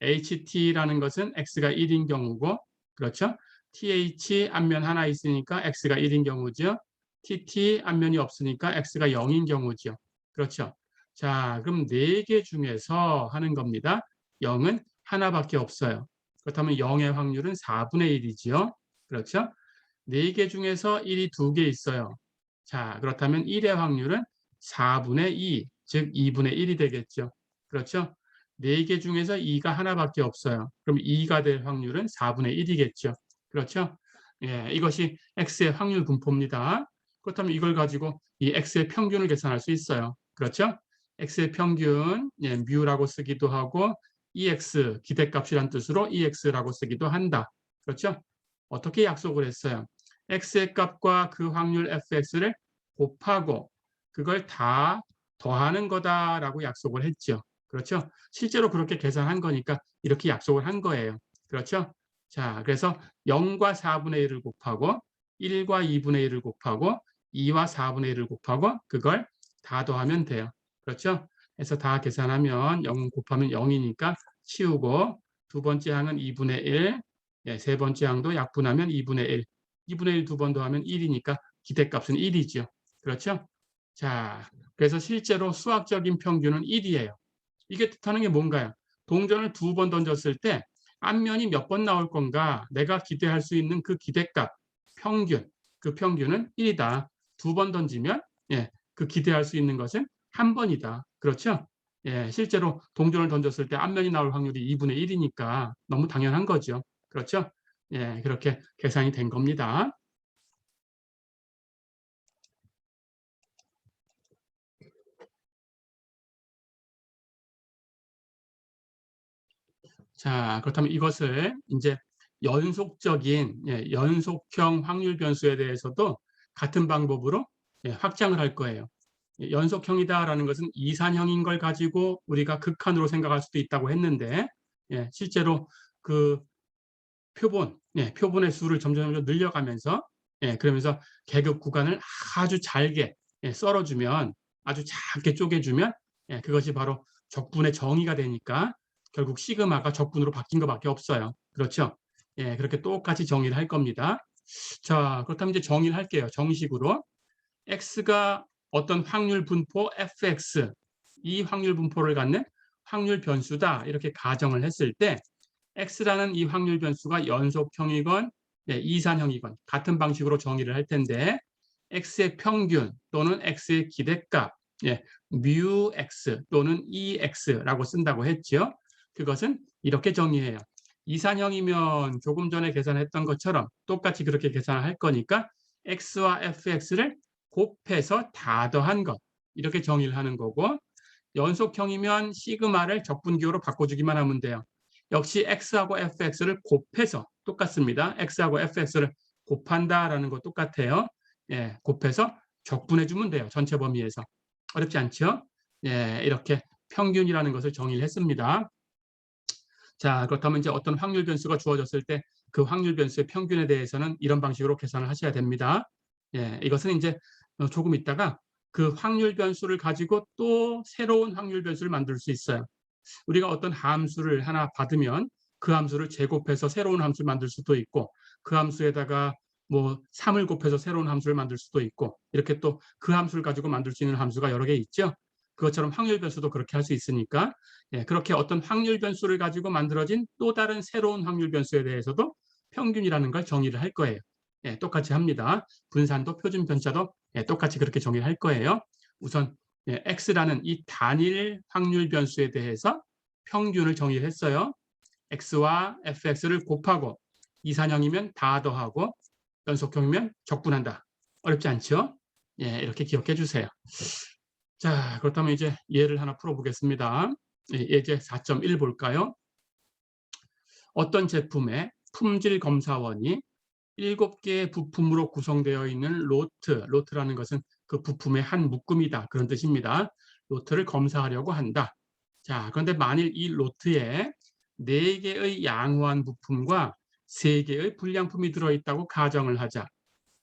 HT라는 것은 X가 1인 경우고 그렇죠. TH 앞면 하나 있으니까 X가 1인 경우죠. TT 앞면이 없으니까 X가 0인 경우죠. 그렇죠. 자, 그럼 4개 중에서 하는 겁니다. 0은 하나밖에 없어요. 그렇다면 0의 확률은 4분의 1이지요. 그렇죠. 4개 중에서 1이 2개 있어요. 자, 그렇다면 1의 확률은 4분의 2, 즉 2분의 1이 되겠죠. 그렇죠? 4개 중에서 2가 하나밖에 없어요. 그럼 2가 될 확률은 4분의 1이겠죠. 그렇죠? 예, 이것이 x의 확률 분포입니다. 그렇다면 이걸 가지고 이 x의 평균을 계산할 수 있어요. 그렇죠? x의 평균, μ라고 쓰기도 하고 ex, 기대값이란 뜻으로 ex라고 쓰기도 한다. 그렇죠? 어떻게 약속을 했어요? x의 값과 그 확률 fx를 곱하고 그걸 다 더하는 거다라고 약속을 했죠. 그렇죠? 실제로 그렇게 계산한 거니까 이렇게 약속을 한 거예요. 그렇죠? 자, 그래서 0과 4분의 1을 곱하고 1과 2분의 1을 곱하고 2와 4분의 1을 곱하고 그걸 다 더하면 돼요. 그렇죠? 해서 다 계산하면 0 곱하면 0이니까 치우고 두 번째 항은 2분의 1, 세 번째 항도 약분하면 2분의 1, 2분의 1 두 번 더하면 1이니까 기대값은 1이죠. 그렇죠? 자, 그래서 실제로 수학적인 평균은 1이에요. 이게 뜻하는 게 뭔가요? 동전을 2번 던졌을 때 앞면이 몇 번 나올 건가? 내가 기대할 수 있는 그 기대값, 평균, 그 평균은 1이다. 2번 던지면 그 기대할 수 있는 것은 한 번이다. 그렇죠? 실제로 동전을 던졌을 때 앞면이 나올 확률이 2분의 1이니까 너무 당연한 거죠. 그렇죠? 그렇게 계산이 된 겁니다. 자, 그렇다면 이것을 이제 연속형 확률 변수에 대해서도 같은 방법으로 확장을 할 거예요. 연속형이다라는 것은 이산형인 걸 가지고 우리가 극한으로 생각할 수도 있다고 했는데 실제로 그 표본의 수를 점점 늘려가면서 그러면서 계급 구간을 아주 잘게 썰어주면 아주 작게 쪼개주면 그것이 바로 적분의 정의가 되니까 결국 시그마가 적분으로 바뀐 것밖에 없어요. 그렇죠? 그렇게 똑같이 정의를 할 겁니다. 자, 그렇다면 이제 정의를 할게요. 정식으로. x가 어떤 확률 분포 fx, 이 확률 분포를 갖는 확률 변수다. 이렇게 가정을 했을 때 x라는 이 확률 변수가 연속형이건 이산형이건 같은 방식으로 정의를 할 텐데 x의 평균 또는 x의 기대값, mu x 또는 ex라고 쓴다고 했죠. 그것은 이렇게 정의해요. 이산형이면 조금 전에 계산했던 것처럼 똑같이 그렇게 계산할 거니까 x와 fx를 곱해서 다 더한 것, 이렇게 정의를 하는 거고, 연속형이면 시그마를 적분기호로 바꿔주기만 하면 돼요. 역시 x하고 fx를 곱해서 똑같습니다. x하고 fx를 곱한다라는 거 똑같아요. 곱해서 적분해주면 돼요. 전체 범위에서. 어렵지 않죠? 이렇게 평균이라는 것을 정의를 했습니다. 자, 그렇다면 이제 어떤 확률 변수가 주어졌을 때 그 확률 변수의 평균에 대해서는 이런 방식으로 계산을 하셔야 됩니다. 이것은 이제 조금 있다가 그 확률 변수를 가지고 또 새로운 확률 변수를 만들 수 있어요. 우리가 어떤 함수를 하나 받으면 그 함수를 제곱해서 새로운 함수를 만들 수도 있고, 그 함수에다가 뭐 3을 곱해서 새로운 함수를 만들 수도 있고, 이렇게 또 그 함수를 가지고 만들 수 있는 함수가 여러 개 있죠. 그것처럼 확률 변수도 그렇게 할 수 있으니까, 그렇게 어떤 확률 변수를 가지고 만들어진 또 다른 새로운 확률 변수에 대해서도 평균이라는 걸 정의를 할 거예요. 똑같이 합니다. 분산도 표준 편차도 똑같이 그렇게 정의를 할 거예요. 우선 x라는 이 단일 확률 변수에 대해서 평균을 정의를 했어요. x와 fx를 곱하고, 이산형이면 다 더하고 연속형이면 적분한다. 어렵지 않죠? 이렇게 기억해 주세요. 자, 그렇다면 이제 예를 하나 풀어보겠습니다. 예제 4.1 볼까요? 어떤 제품의 품질 검사원이 7개의 부품으로 구성되어 있는 로트라는 것은 그 부품의 한 묶음이다. 그런 뜻입니다. 로트를 검사하려고 한다. 자, 그런데 만일 이 로트에 4개의 양호한 부품과 3개의 불량품이 들어있다고 가정을 하자.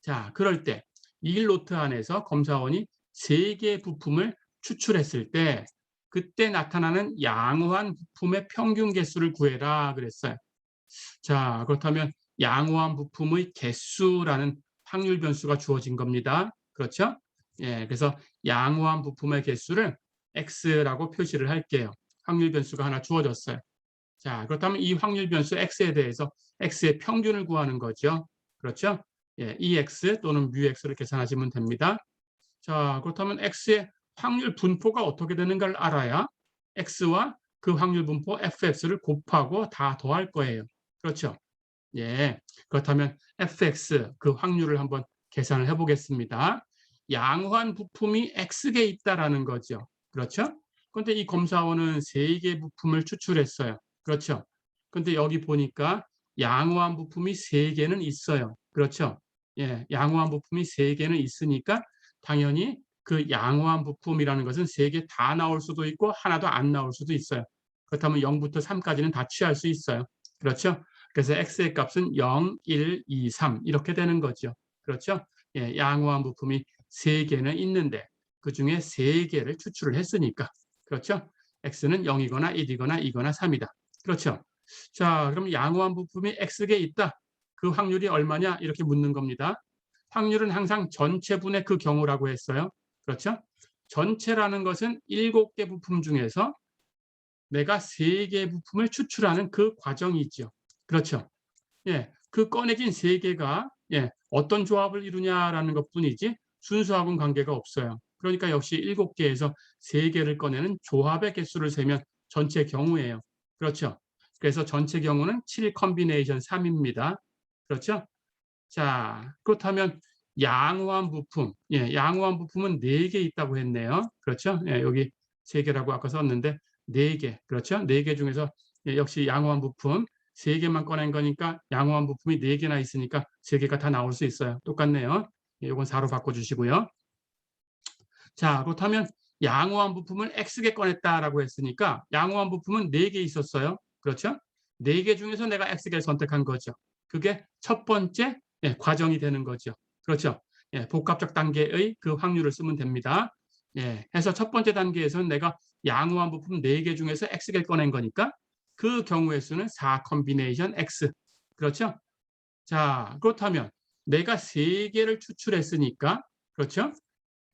자, 그럴 때 이 로트 안에서 검사원이 3개의 부품을 추출했을 때 그때 나타나는 양호한 부품의 평균 개수를 구해라 그랬어요. 자, 그렇다면 양호한 부품의 개수라는 확률 변수가 주어진 겁니다. 그렇죠? 그래서 양호한 부품의 개수를 x라고 표시를 할게요. 확률 변수가 하나 주어졌어요. 자, 그렇다면 이 확률 변수 x에 대해서 x의 평균을 구하는 거죠. 그렇죠? ex 또는 mux를 계산하시면 됩니다. 자, 그렇다면 x의 확률 분포가 어떻게 되는가를 알아야 x와 그 확률 분포 fx를 곱하고 다 더할 거예요. 그렇죠? 그렇다면 fx 그 확률을 한번 계산을 해보겠습니다. 양호한 부품이 x개 있다라는 거죠. 그렇죠? 그런데 이 검사원은 3개 부품을 추출했어요. 그렇죠? 근데 여기 보니까 양호한 부품이 3개는 있어요. 그렇죠? 양호한 부품이 3개는 있으니까 당연히 그 양호한 부품이라는 것은 3개 다 나올 수도 있고 하나도 안 나올 수도 있어요. 그렇다면 0부터 3까지는 다 취할 수 있어요. 그렇죠? 그래서 x의 값은 0, 1, 2, 3 이렇게 되는 거죠. 그렇죠? 양호한 부품이 3개는 있는데 그중에 3개를 추출을 했으니까. 그렇죠? x는 0이거나 1이거나 2거나 3이다. 그렇죠? 자, 그럼 양호한 부품이 x개 있다. 그 확률이 얼마냐? 이렇게 묻는 겁니다. 확률은 항상 전체분의 그 경우라고 했어요. 그렇죠? 전체라는 것은 7개 부품 중에서 내가 3개 부품을 추출하는 그 과정이죠. 그렇죠? 그 꺼내진 3개가 어떤 조합을 이루냐라는 것뿐이지 순수하고는 관계가 없어요. 그러니까 역시 7개에서 3개를 꺼내는 조합의 개수를 세면 전체 경우예요. 그렇죠? 그래서 전체 경우는 7 컨비네이션 3입니다. 그렇죠? 자, 그렇다면 양호한 부품, 양호한 부품은 4개 있다고 했네요. 그렇죠? 여기 3개라고 아까 썼는데 4개, 그렇죠? 4개 중에서 역시 양호한 부품 3개만 꺼낸 거니까 양호한 부품이 4개나 있으니까 3개가 다 나올 수 있어요. 똑같네요. 이건 4로 바꿔주시고요. 자, 그렇다면 양호한 부품을 X개 꺼냈다라고 했으니까 양호한 부품은 4개 있었어요. 그렇죠? 4개 중에서 내가 X개를 선택한 거죠. 그게 첫 번째 과정이 되는 거죠. 그렇죠? 복합적 단계의 그 확률을 쓰면 됩니다. 해서 첫 번째 단계에서는 내가 양호한 부품 4개 중에서 X개를 꺼낸 거니까 그 경우의 수는 4 컨비네이션 X. 그렇죠? 자, 그렇다면 내가 3개를 추출했으니까, 그렇죠?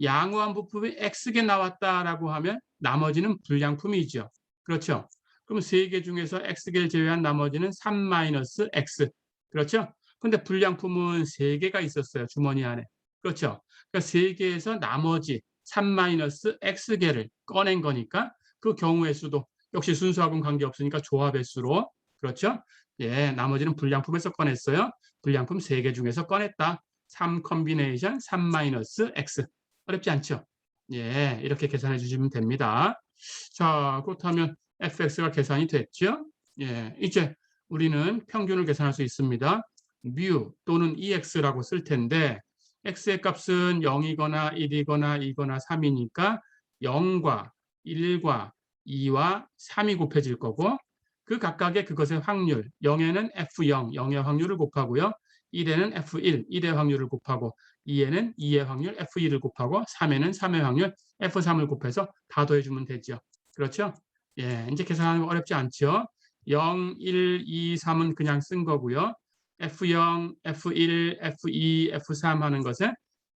양호한 부품이 X개 나왔다라고 하면 나머지는 불량품이죠. 그렇죠? 그럼 3개 중에서 X개를 제외한 나머지는 3-X. 그렇죠? 근데 불량품은 3개가 있었어요. 주머니 안에. 그렇죠? 그러니까 3개에서 나머지 3-X개를 꺼낸 거니까 그 경우의 수도 역시 순수하고는 관계없으니까 조합의 수로, 그렇죠? 예, 나머지는 불량품에서 꺼냈어요. 불량품 3개 중에서 꺼냈다. 3 컨비네이션 3-X. 어렵지 않죠? 예, 이렇게 계산해 주시면 됩니다. 자, 그렇다면 fx가 계산이 됐죠? 예, 이제 우리는 평균을 계산할 수 있습니다. mu 또는 ex라고 쓸 텐데 x의 값은 0이거나 1이거나 2거나 3이니까 0과 1과 2와 3이 곱해질 거고 그 각각의 그것의 확률 0에는 f0, 0의 확률을 곱하고요. 1에는 f1, 1의 확률을 곱하고 2에는 2의 확률 f2를 곱하고 3에는 3의 확률 f3을 곱해서 다 더해주면 되죠. 그렇죠? 예, 이제 계산하는 거 어렵지 않죠? 0, 1, 2, 3은 그냥 쓴 거고요. f0, f1, f2, f3 하는 것은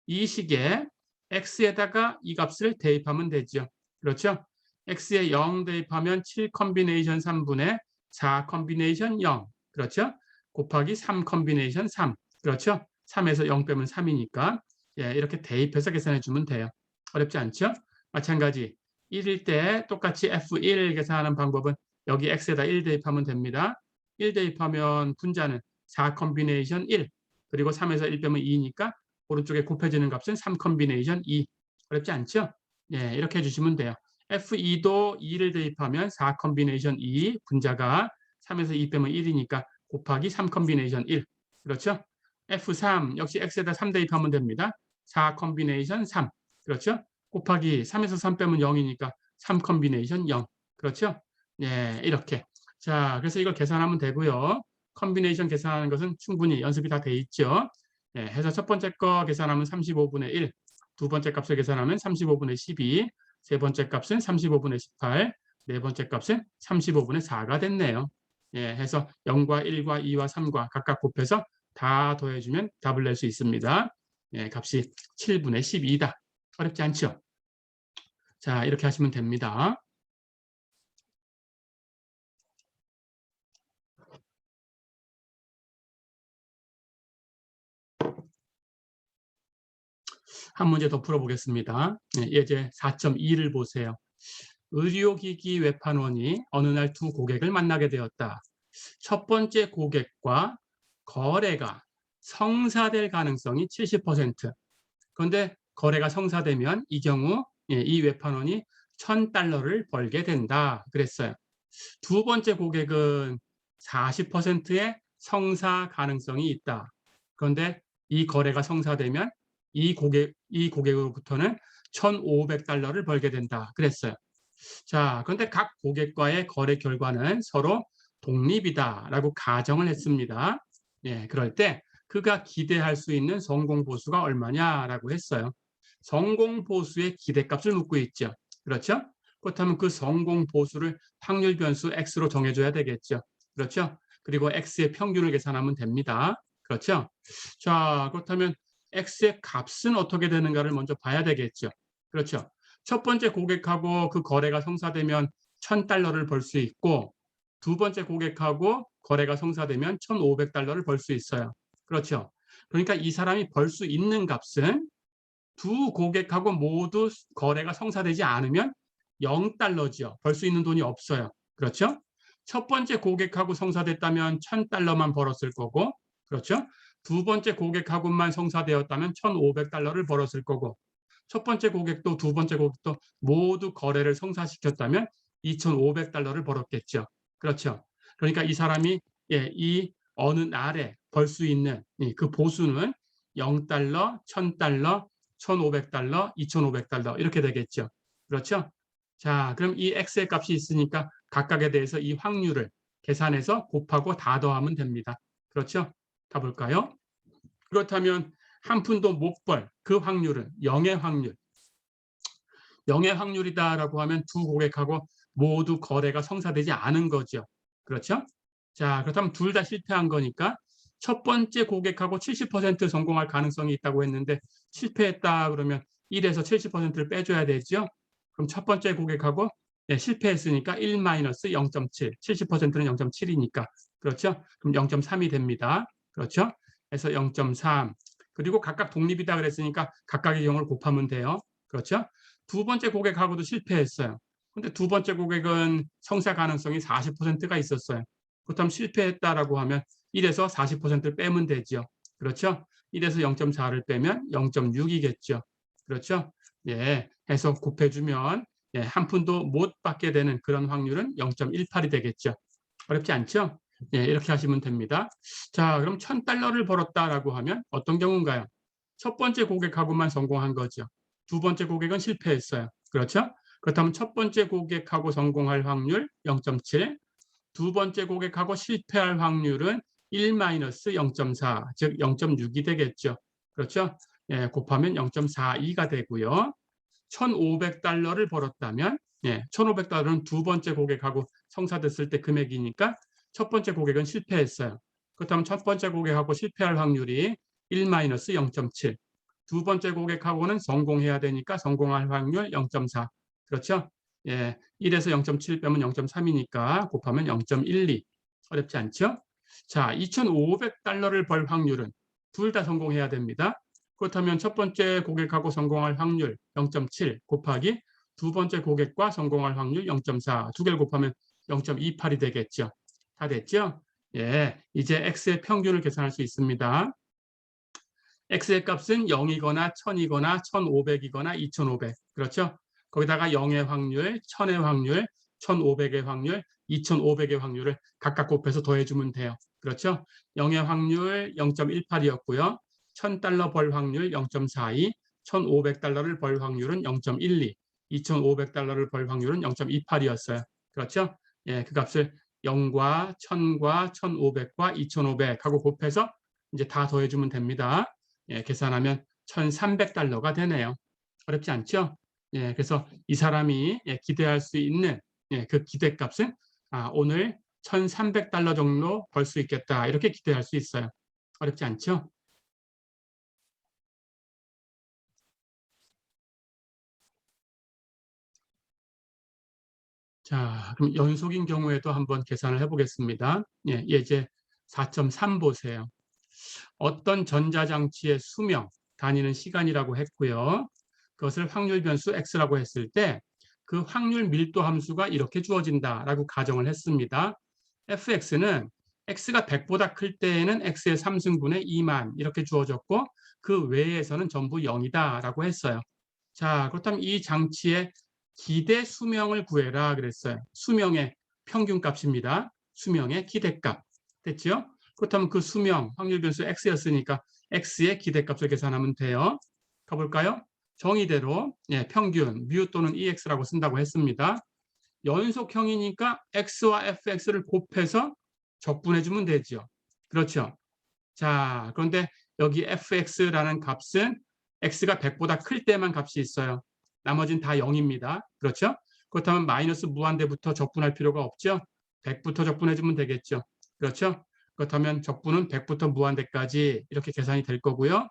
이 식에 x에다가 이 값을 대입하면 되죠. 그렇죠? x에 0 대입하면 7 컨비네이션 3분의 4 컨비네이션 0. 그렇죠? 곱하기 3 컨비네이션 3. 그렇죠? 3에서 0 빼면 3이니까 예, 이렇게 대입해서 계산해 주면 돼요. 어렵지 않죠? 마찬가지 1일 때 똑같이 F1 계산하는 방법은 여기 X에다 1 대입하면 됩니다. 1 대입하면 분자는 4 컨비네이션 1 그리고 3에서 1 빼면 2니까 오른쪽에 곱해지는 값은 3 컨비네이션 2. 어렵지 않죠? 예, 이렇게 해주시면 돼요. F2도 2를 대입하면 4 컨비네이션 2 분자가 3에서 2 빼면 1이니까 곱하기 3 컨비네이션 1. 그렇죠? F3 역시 X에다 3 대입하면 됩니다. 4 컨비네이션 3. 그렇죠? 곱하기 3에서 3 빼면 0이니까 3 컨비네이션 0. 그렇죠? 예, 이렇게. 자, 그래서 이걸 계산하면 되고요. 컨비네이션 계산하는 것은 충분히 연습이 다 돼 있죠. 예, 해서 첫 번째 거 계산하면 35분의 1, 두 번째 값을 계산하면 35분의 12, 세 번째 값은 35분의 18, 네 번째 값은 35분의 4가 됐네요. 예, 해서 0과 1과 2와 3과 각각 곱해서 다 더해주면 답을 낼 수 있습니다. 예, 값이 7분의 12다. 어렵지 않죠? 자, 이렇게 하시면 됩니다. 한 문제 더 풀어보겠습니다. 예제 4.2를 보세요. 의료기기 외판원이 어느 날 두 고객을 만나게 되었다. 첫 번째 고객과 거래가 성사될 가능성이 70%. 그런데 거래가 성사되면 이 경우 이 외판원이 $1,000를 벌게 된다. 그랬어요. 두 번째 고객은 40%의 성사 가능성이 있다. 그런데 이 거래가 성사되면 이 고객으로부터는 $1,500를 벌게 된다. 그랬어요. 자, 그런데 각 고객과의 거래 결과는 서로 독립이다라고 가정을 했습니다. 예, 그럴 때 그가 기대할 수 있는 성공 보수가 얼마냐라고 했어요. 성공 보수의 기대값을 묻고 있죠. 그렇죠? 그렇다면 그 성공 보수를 확률 변수 x로 정해줘야 되겠죠. 그렇죠? 그리고 x의 평균을 계산하면 됩니다. 그렇죠? 자, 그렇다면 x의 값은 어떻게 되는가를 먼저 봐야 되겠죠. 그렇죠? 첫 번째 고객하고 그 거래가 성사되면 $1,000를 벌 수 있고 두 번째 고객하고 거래가 성사되면 $1,500를 벌 수 있어요. 그렇죠? 그러니까 이 사람이 벌 수 있는 값은 두 고객하고 모두 거래가 성사되지 않으면 $0죠. 벌 수 있는 돈이 없어요. 그렇죠? 첫 번째 고객하고 성사됐다면 $1,000만 벌었을 거고, 그렇죠? 두 번째 고객하고만 성사되었다면 $1,500를 벌었을 거고, 첫 번째 고객도 두 번째 고객도 모두 거래를 성사시켰다면 $2,500를 벌었겠죠. 그렇죠? 그러니까 이 사람이 이 어느 날에 벌 수 있는 그 보수는 $0, $1,000, $1,500, $2,500 이렇게 되겠죠. 그렇죠? 자, 그럼 이 x의 값이 있으니까 각각에 대해서 이 확률을 계산해서 곱하고 다 더하면 됩니다. 그렇죠? 가볼까요? 그렇다면 한 푼도 못 벌 그 확률은 0의 확률. 0의 확률이다라고 하면 두 고객하고 모두 거래가 성사되지 않은 거죠. 그렇죠? 자, 그렇다면 둘 다 실패한 거니까 첫 번째 고객하고 70% 성공할 가능성이 있다고 했는데 실패했다 그러면 1에서 70%를 빼줘야 되죠. 그럼 첫 번째 고객하고 실패했으니까 1-0.7, 70%는 0.7이니까 그렇죠? 그럼 0.3이 됩니다. 그렇죠? 그래서 0.3 그리고 각각 독립이다 그랬으니까 각각의 경우를 곱하면 돼요. 그렇죠? 두 번째 고객하고도 실패했어요. 근데 두 번째 고객은 성사 가능성이 40%가 있었어요. 그렇다면 실패했다라고 하면 1에서 40%를 빼면 되죠. 그렇죠? 1에서 0.4를 빼면 0.6이겠죠. 그렇죠? 예, 해서 곱해주면 한 푼도 못 받게 되는 그런 확률은 0.18이 되겠죠. 어렵지 않죠? 예, 이렇게 하시면 됩니다. 자, 그럼 $1,000를 벌었다라고 하면 어떤 경우인가요? 첫 번째 고객하고만 성공한 거죠. 두 번째 고객은 실패했어요. 그렇죠? 그렇다면 첫 번째 고객하고 성공할 확률 0.7, 두 번째 고객하고 실패할 확률은 1-0.4, 즉 0.6이 되겠죠. 그렇죠? 예, 곱하면 0.42가 되고요. $1,500를 벌었다면 $1,500는 두 번째 고객하고 성사됐을 때 금액이니까 첫 번째 고객은 실패했어요. 그렇다면 첫 번째 고객하고 실패할 확률이 1-0.7, 두 번째 고객하고는 성공해야 되니까 성공할 확률 0.4. 그렇죠? 예, 1에서 0.7 빼면 0.3이니까 곱하면 0.12. 어렵지 않죠? 자, $2,500를 벌 확률은 둘 다 성공해야 됩니다. 그렇다면 첫 번째 고객하고 성공할 확률 0.7 곱하기 두 번째 고객과 성공할 확률 0.4, 두 개를 곱하면 0.28이 되겠죠. 다 됐죠? 예, 이제 x의 평균을 계산할 수 있습니다. x의 값은 0이거나 1000이거나 1500이거나 2500. 그렇죠? 거기다가 0의 확률, 1000의 확률, 1500의 확률, 2500의 확률을 각각 곱해서 더해주면 돼요. 그렇죠? 0의 확률 0.18이었고요. $1,000 벌 확률 0.42, $1,500를 벌 확률은 0.12, $2,500를 벌 확률은 0.28이었어요. 그렇죠? 예, 그 값을 0과 1000과 1500과 2500 하고 곱해서 이제 다 더해주면 됩니다. 예, 계산하면 $1,300가 되네요. 어렵지 않죠? 예, 그래서 이 사람이 기대할 수 있는 그 기대값은 오늘 $1,300 정도 벌 수 있겠다. 이렇게 기대할 수 있어요. 어렵지 않죠? 자, 그럼 연속인 경우에도 한번 계산을 해보겠습니다. 예, 예제 4.3 보세요. 어떤 전자장치의 수명, 다니는 시간이라고 했고요. 그것을 확률 변수 x라고 했을 때 그 확률 밀도 함수가 이렇게 주어진다라고 가정을 했습니다. fx는 x가 100보다 클 때에는 x의 3승분의 2만 이렇게 주어졌고 그 외에서는 전부 0이다라고 했어요. 자, 그렇다면 이 장치의 기대 수명을 구해라 그랬어요. 수명의 평균값입니다. 수명의 기대값. 됐죠? 그렇다면 그 수명, 확률 변수 x였으니까 x의 기대값을 계산하면 돼요. 가볼까요? 정의대로 평균, mu 또는 ex라고 쓴다고 했습니다. 연속형이니까 x와 fx를 곱해서 적분해주면 되죠. 그렇죠? 자, 그런데 여기 fx라는 값은 x가 100보다 클 때만 값이 있어요. 나머지는 다 0입니다. 그렇죠? 그렇다면 마이너스 무한대부터 적분할 필요가 없죠. 100부터 적분해주면 되겠죠. 그렇죠? 그렇다면 적분은 100부터 무한대까지 이렇게 계산이 될 거고요.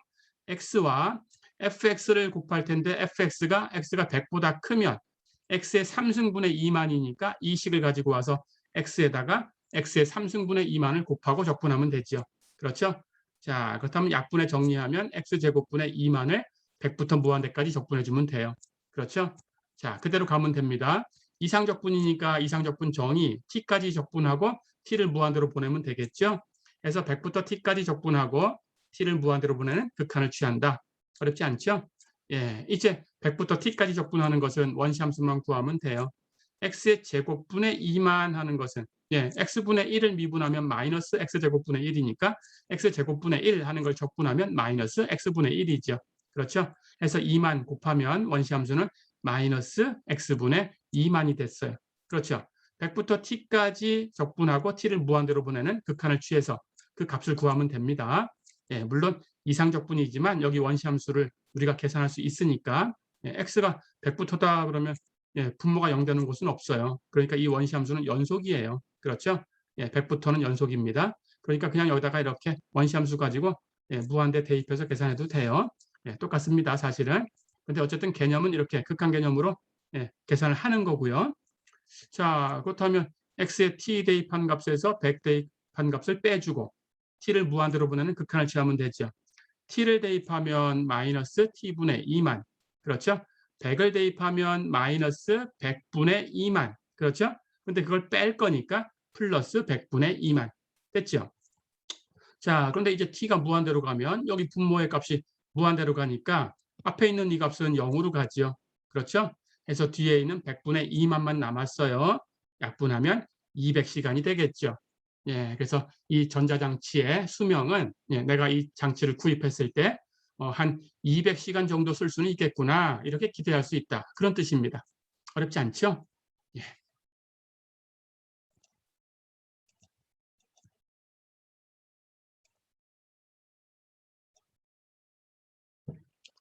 x와 fx를 곱할 텐데 fx가 x가 100보다 크면 x의 3승분의 2만이니까 이 식을 가지고 와서 x에다가 x의 3승분의 2만을 곱하고 적분하면 되죠. 그렇죠? 자, 그렇다면 약분에 정리하면 x제곱분의 2만을 100부터 무한대까지 적분해주면 돼요. 그렇죠? 자, 그대로 가면 됩니다. 이상적분이니까 이상적분 정의 t까지 적분하고 t를 무한대로 보내면 되겠죠? 그래서 100부터 t까지 적분하고 t를 무한대로 보내는 극한을 취한다. 어렵지 않죠? 예, 이제 100부터 t까지 적분하는 것은 원시함수만 구하면 돼요. x의 제곱분의 2만 하는 것은 x분의 1을 미분하면 마이너스 x제곱분의 1이니까 x제곱분의 1 하는 걸 적분하면 마이너스 x분의 1이죠. 그렇죠? 그래서 2만 곱하면 원시함수는 마이너스 x분의 2만이 됐어요. 그렇죠? 100부터 t까지 적분하고 t를 무한대로 보내는 극한을 취해서 그 값을 구하면 됩니다. 예, 물론 이상적분이지만 여기 원시함수를 우리가 계산할 수 있으니까 x가 100부터다 그러면 분모가 0 되는 곳은 없어요. 그러니까 이 원시함수는 연속이에요. 그렇죠? 100부터는 연속입니다. 그러니까 그냥 여기다가 이렇게 원시함수 가지고 무한대 대입해서 계산해도 돼요. 똑같습니다, 사실은. 근데 어쨌든 개념은 이렇게 극한 개념으로 계산을 하는 거고요. 자, 그렇다면 x의 t 대입한 값에서 100 대입한 값을 빼주고 t를 무한대로 보내는 극한을 취하면 되죠. t를 대입하면 마이너스 t분의 2만. 그렇죠? 100을 대입하면 마이너스 100분의 2만. 그렇죠? 근데 그걸 뺄 거니까 플러스 100분의 2만. 됐죠? 자, 그런데 이제 t가 무한대로 가면 여기 분모의 값이 무한대로 가니까 앞에 있는 이 값은 0으로 가죠. 그렇죠? 그래서 뒤에 있는 100분의 2만만 남았어요. 약분하면 200시간이 되겠죠. 그래서 이 전자장치의 수명은 내가 이 장치를 구입했을 때 한 200시간 정도 쓸 수는 있겠구나, 이렇게 기대할 수 있다, 그런 뜻입니다. 어렵지 않죠?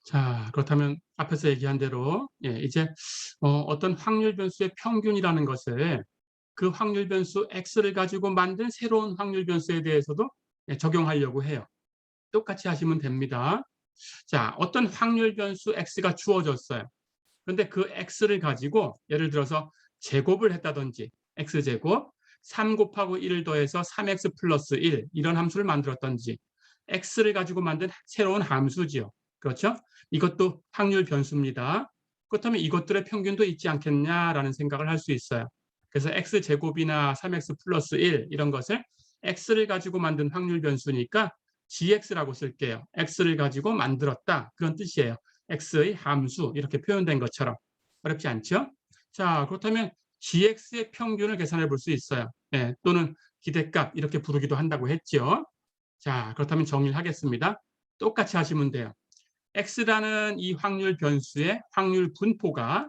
자, 그렇다면 앞에서 얘기한 대로 이제 어떤 확률 변수의 평균이라는 것을 그 확률 변수 x를 가지고 만든 새로운 확률 변수에 대해서도 적용하려고 해요. 똑같이 하시면 됩니다. 자, 어떤 확률 변수 x가 주어졌어요. 그런데 그 x를 가지고 예를 들어서 제곱을 했다든지 x제곱, 3 곱하고 1을 더해서 3x 플러스 1 이런 함수를 만들었던지 x를 가지고 만든 새로운 함수지요. 그렇죠? 이것도 확률 변수입니다. 그렇다면 이것들의 평균도 있지 않겠냐라는 생각을 할 수 있어요. 그래서 x제곱이나 3x 플러스 1 이런 것을 x를 가지고 만든 확률 변수니까 gx라고 쓸게요. x를 가지고 만들었다, 그런 뜻이에요. x의 함수, 이렇게 표현된 것처럼. 어렵지 않죠? 자, 그렇다면 gx의 평균을 계산해 볼 수 있어요. 또는 기대값, 이렇게 부르기도 한다고 했죠. 자, 그렇다면 정리를 하겠습니다. 똑같이 하시면 돼요. x라는 이 확률 변수의 확률 분포가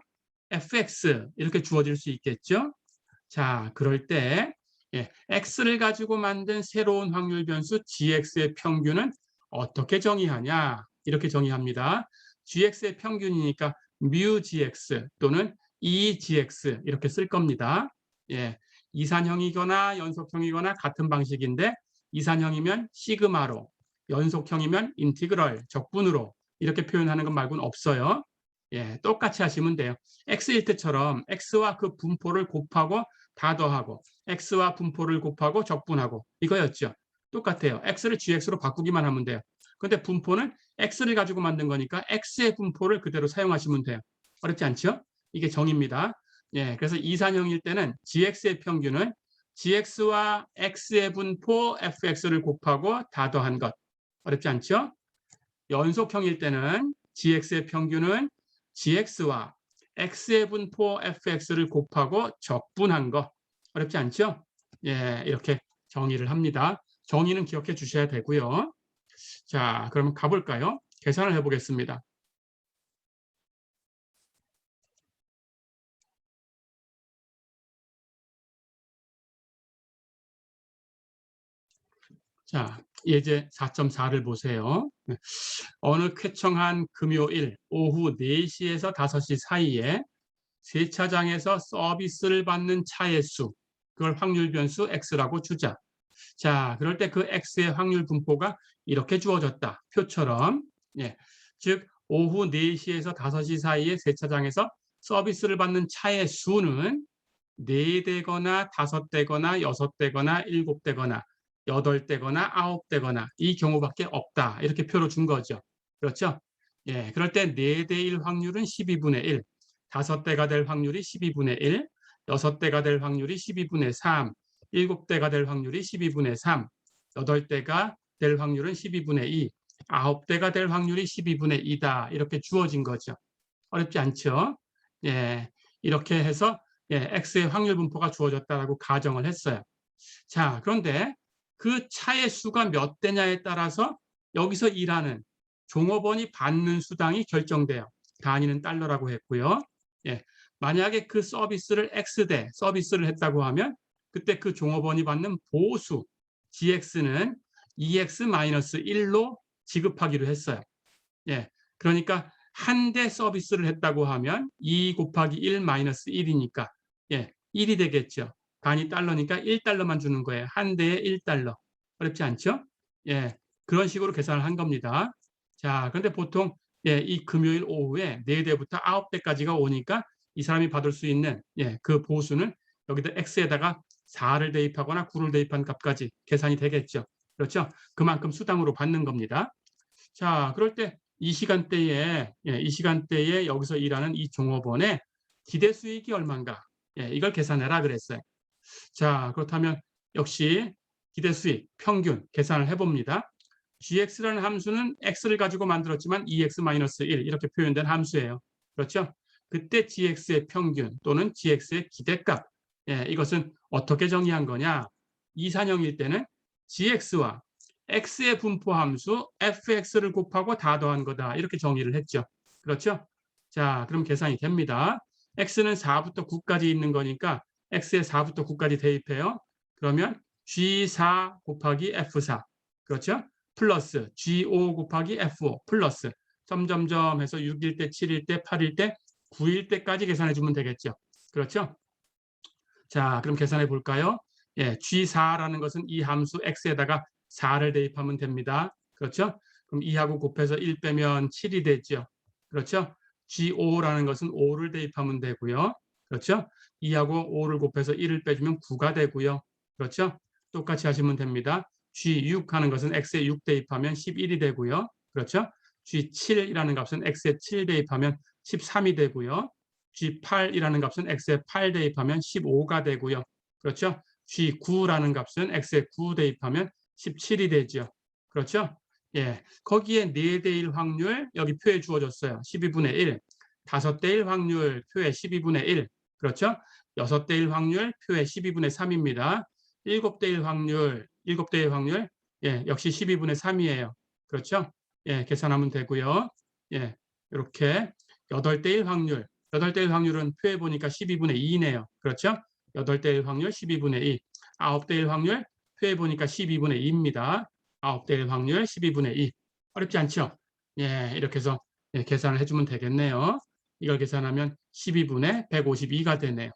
fx 이렇게 주어질 수 있겠죠. 자, 그럴 때 x를 가지고 만든 새로운 확률 변수 gx의 평균은 어떻게 정의하냐, 이렇게 정의합니다. gx의 평균이니까 mu gx 또는 e gx 이렇게 쓸 겁니다. 이산형이거나 연속형이거나 같은 방식인데 이산형이면 시그마로, 연속형이면 인티그럴, 적분으로 이렇게 표현하는 것 말고는 없어요. 똑같이 하시면 돼요. x일 때처럼 x와 그 분포를 곱하고 다 더하고 x와 분포를 곱하고 적분하고 이거였죠. 똑같아요. x를 gx로 바꾸기만 하면 돼요. 근데 분포는 x를 가지고 만든 거니까 x의 분포를 그대로 사용하시면 돼요. 어렵지 않죠? 이게 정의입니다. 그래서 이산형일 때는 gx의 평균은 gx와 x의 분포 fx를 곱하고 다 더한 것. 어렵지 않죠? 연속형일 때는 gx의 평균은 gx와 x의 분포 fx를 곱하고 적분한 거. 어렵지 않죠? 이렇게 정의를 합니다. 정의는 기억해 주셔야 되고요. 자, 그러면 가볼까요? 계산을 해보겠습니다. 자, 예제 4.4를 보세요. 어느 쾌청한 금요일 오후 4시에서 5시 사이에 세차장에서 서비스를 받는 차의 수, 그걸 확률 변수 x라고 주자. 자, 그럴 때 그 x의 확률 분포가 이렇게 주어졌다, 표처럼. 즉 오후 4시에서 5시 사이에 세차장에서 서비스를 받는 차의 수는 4대거나 5대거나 6대거나 7대거나 8대거나 9대거나 이 경우밖에 없다, 이렇게 표로 준 거죠. 그렇죠? 그럴 때 4대일 확률은 12분의 1, 5대가 될 확률이 12분의 1, 6대가 될 확률이 12분의 3, 7대가 될 확률이 12분의 3, 8대가 될 확률은 12분의 2, 9대가 될 확률이 12분의 2다, 이렇게 주어진 거죠. 어렵지 않죠? 이렇게 해서 x의 확률 분포가 주어졌다라고 가정을 했어요. 자, 그런데 그 차의 수가 몇 대냐에 따라서 여기서 일하는 종업원이 받는 수당이 결정돼요. 단위는 달러라고 했고요. 만약에 그 서비스를 x대 서비스를 했다고 하면 그때 그 종업원이 받는 보수 gx는 2x-1로 지급하기로 했어요. 그러니까 한 대 서비스를 했다고 하면 2 곱하기 1 마이너스 1이니까 1이 되겠죠. 단위 달러니까 1달러만 주는 거예요. 한 대에 1달러. 어렵지 않죠? 예, 그런 식으로 계산을 한 겁니다. 자, 그런데 보통 이 금요일 오후에 4대부터 9대까지가 오니까 이 사람이 받을 수 있는 그 보수는 여기다 x에다가 4를 대입하거나 9를 대입한 값까지 계산이 되겠죠. 그렇죠? 그만큼 수당으로 받는 겁니다. 자, 그럴 때 이 시간대에 여기서 일하는 이 종업원의 기대 수익이 얼마인가? 이걸 계산해라 그랬어요. 자, 그렇다면 역시 기대 수익 평균 계산을 해봅니다. gx라는 함수는 x를 가지고 만들었지만 2x-1 이렇게 표현된 함수예요. 그렇죠? 그때 gx의 평균 또는 gx의 기대값, 이것은 어떻게 정의한 거냐? 이산형일 때는 gx와 x의 분포함수 fx를 곱하고 다 더한 거다 이렇게 정의를 했죠. 그렇죠? 자, 그럼 계산이 됩니다. x는 4부터 9까지 있는 거니까 x에 4부터 9까지 대입해요. 그러면 G4 곱하기 F4 그렇죠? 플러스 G5 곱하기 F5 플러스 점점점 해서 6일 때, 7일 때, 8일 때, 9일 때까지 계산해 주면 되겠죠. 그렇죠? 자, 그럼 계산해 볼까요? G4라는 것은 이 함수 x에다가 4를 대입하면 됩니다. 그렇죠? 그럼 2하고 곱해서 1 빼면 7이 되죠. 그렇죠? G5라는 것은 5를 대입하면 되고요. 그렇죠? 2하고 5를 곱해서 1을 빼주면 9가 되고요. 그렇죠? 똑같이 하시면 됩니다. G6 하는 것은 x에 6 대입하면 11이 되고요. 그렇죠? G7이라는 값은 x에 7 대입하면 13이 되고요. G8이라는 값은 x에 8 대입하면 15가 되고요. 그렇죠? G9라는 값은 x에 9 대입하면 17이 되죠. 그렇죠? 거기에 4대 1 확률 여기 표에 주어졌어요. 12분의 1. 5대 1 확률 표에 12분의 1. 그렇죠? 6대 1 확률 표에 12분의 3입니다. 7대 1 확률, 7대 1 확률 역시 12분의 3이에요. 그렇죠? 계산하면 되고요. 이렇게 8대 1 확률, 8대 1 확률은 표에 보니까 12분의 2네요. 그렇죠? 8대 1 확률 12분의 2. 9대 1 확률 표에 보니까 12분의 2입니다. 9대 1 확률 12분의 2. 어렵지 않죠? 이렇게 해서 계산을 해주면 되겠네요. 이걸 계산하면 12분의 152가 되네요.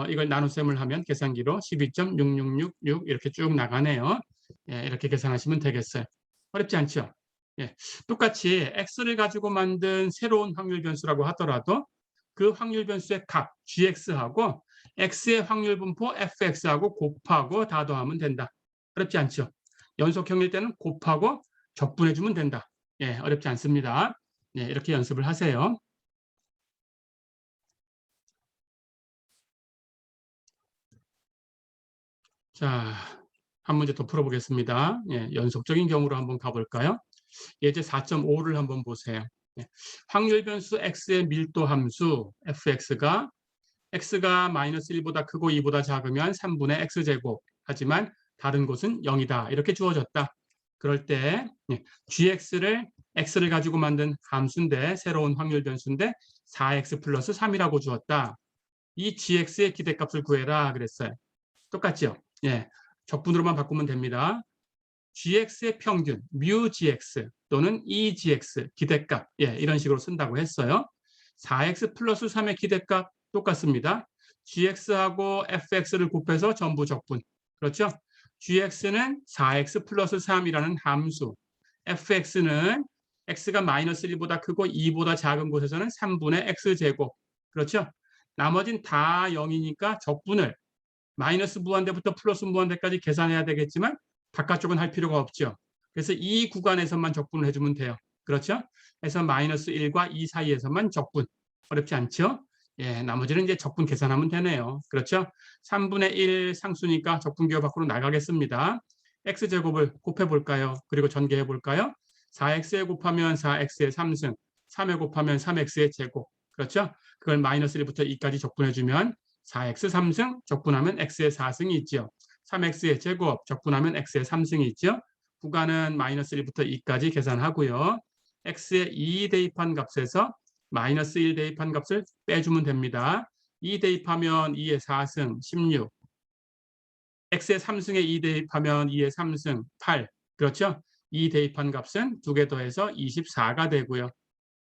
이걸 나눗셈을 하면 계산기로 12.6666 이렇게 쭉 나가네요. 이렇게 계산하시면 되겠어요. 어렵지 않죠? 똑같이 x를 가지고 만든 새로운 확률 변수라고 하더라도 그 확률 변수의 값 gx하고 x의 확률 분포 fx하고 곱하고 다 더하면 된다. 어렵지 않죠? 연속형일 때는 곱하고 적분해주면 된다. 어렵지 않습니다. 이렇게 연습을 하세요. 자, 한 문제 더 풀어보겠습니다. 연속적인 경우로 한번 가볼까요? 예제 4.5를 한번 보세요. 확률 변수 x의 밀도 함수 fx가 x가 마이너스 1보다 크고 2보다 작으면 3분의 x제곱 하지만 다른 곳은 0이다 이렇게 주어졌다. 그럴 때 gx를 x를 가지고 만든 함수인데 새로운 확률 변수인데 4x 플러스 3이라고 주었다. 이 gx의 기대값을 구해라 그랬어요. 똑같죠? 적분으로만 바꾸면 됩니다. gx의 평균, mu gx 또는 e gx 기대값 이런 식으로 쓴다고 했어요. 4x 플러스 3의 기대값 똑같습니다. gx하고 fx를 곱해서 전부 적분. 그렇죠? gx는 4x 플러스 3이라는 함수, fx는 x가 마이너스 1보다 크고 2보다 작은 곳에서는 3분의 x제곱. 그렇죠? 나머진 다 0이니까 적분을 마이너스 무한대부터 플러스 무한대까지 계산해야 되겠지만 바깥쪽은 할 필요가 없죠. 그래서 이 구간에서만 적분을 해주면 돼요. 그렇죠? 그래서 마이너스 1과 2 사이에서만 적분. 어렵지 않죠? 나머지는 이제 적분 계산하면 되네요. 그렇죠? 3분의 1 상수니까 적분기호 밖으로 나가겠습니다. x제곱을 곱해볼까요? 그리고 전개해볼까요? 4x에 곱하면 4x의 3승, 3에 곱하면 3x의 제곱. 그렇죠? 그걸 마이너스 1부터 2까지 적분해주면 4x 3승 적분하면 x의 4승이 있죠. 3x의 제곱 적분하면 x의 3승이 있죠. 구간은 마이너스 1부터 2까지 계산하고요. x의 2 대입한 값에서 마이너스 1 대입한 값을 빼주면 됩니다. 2 대입하면 2의 4승 16. x의 3승에 2 대입하면 2의 3승 8. 그렇죠? 2 대입한 값은 2개 더해서 24가 되고요.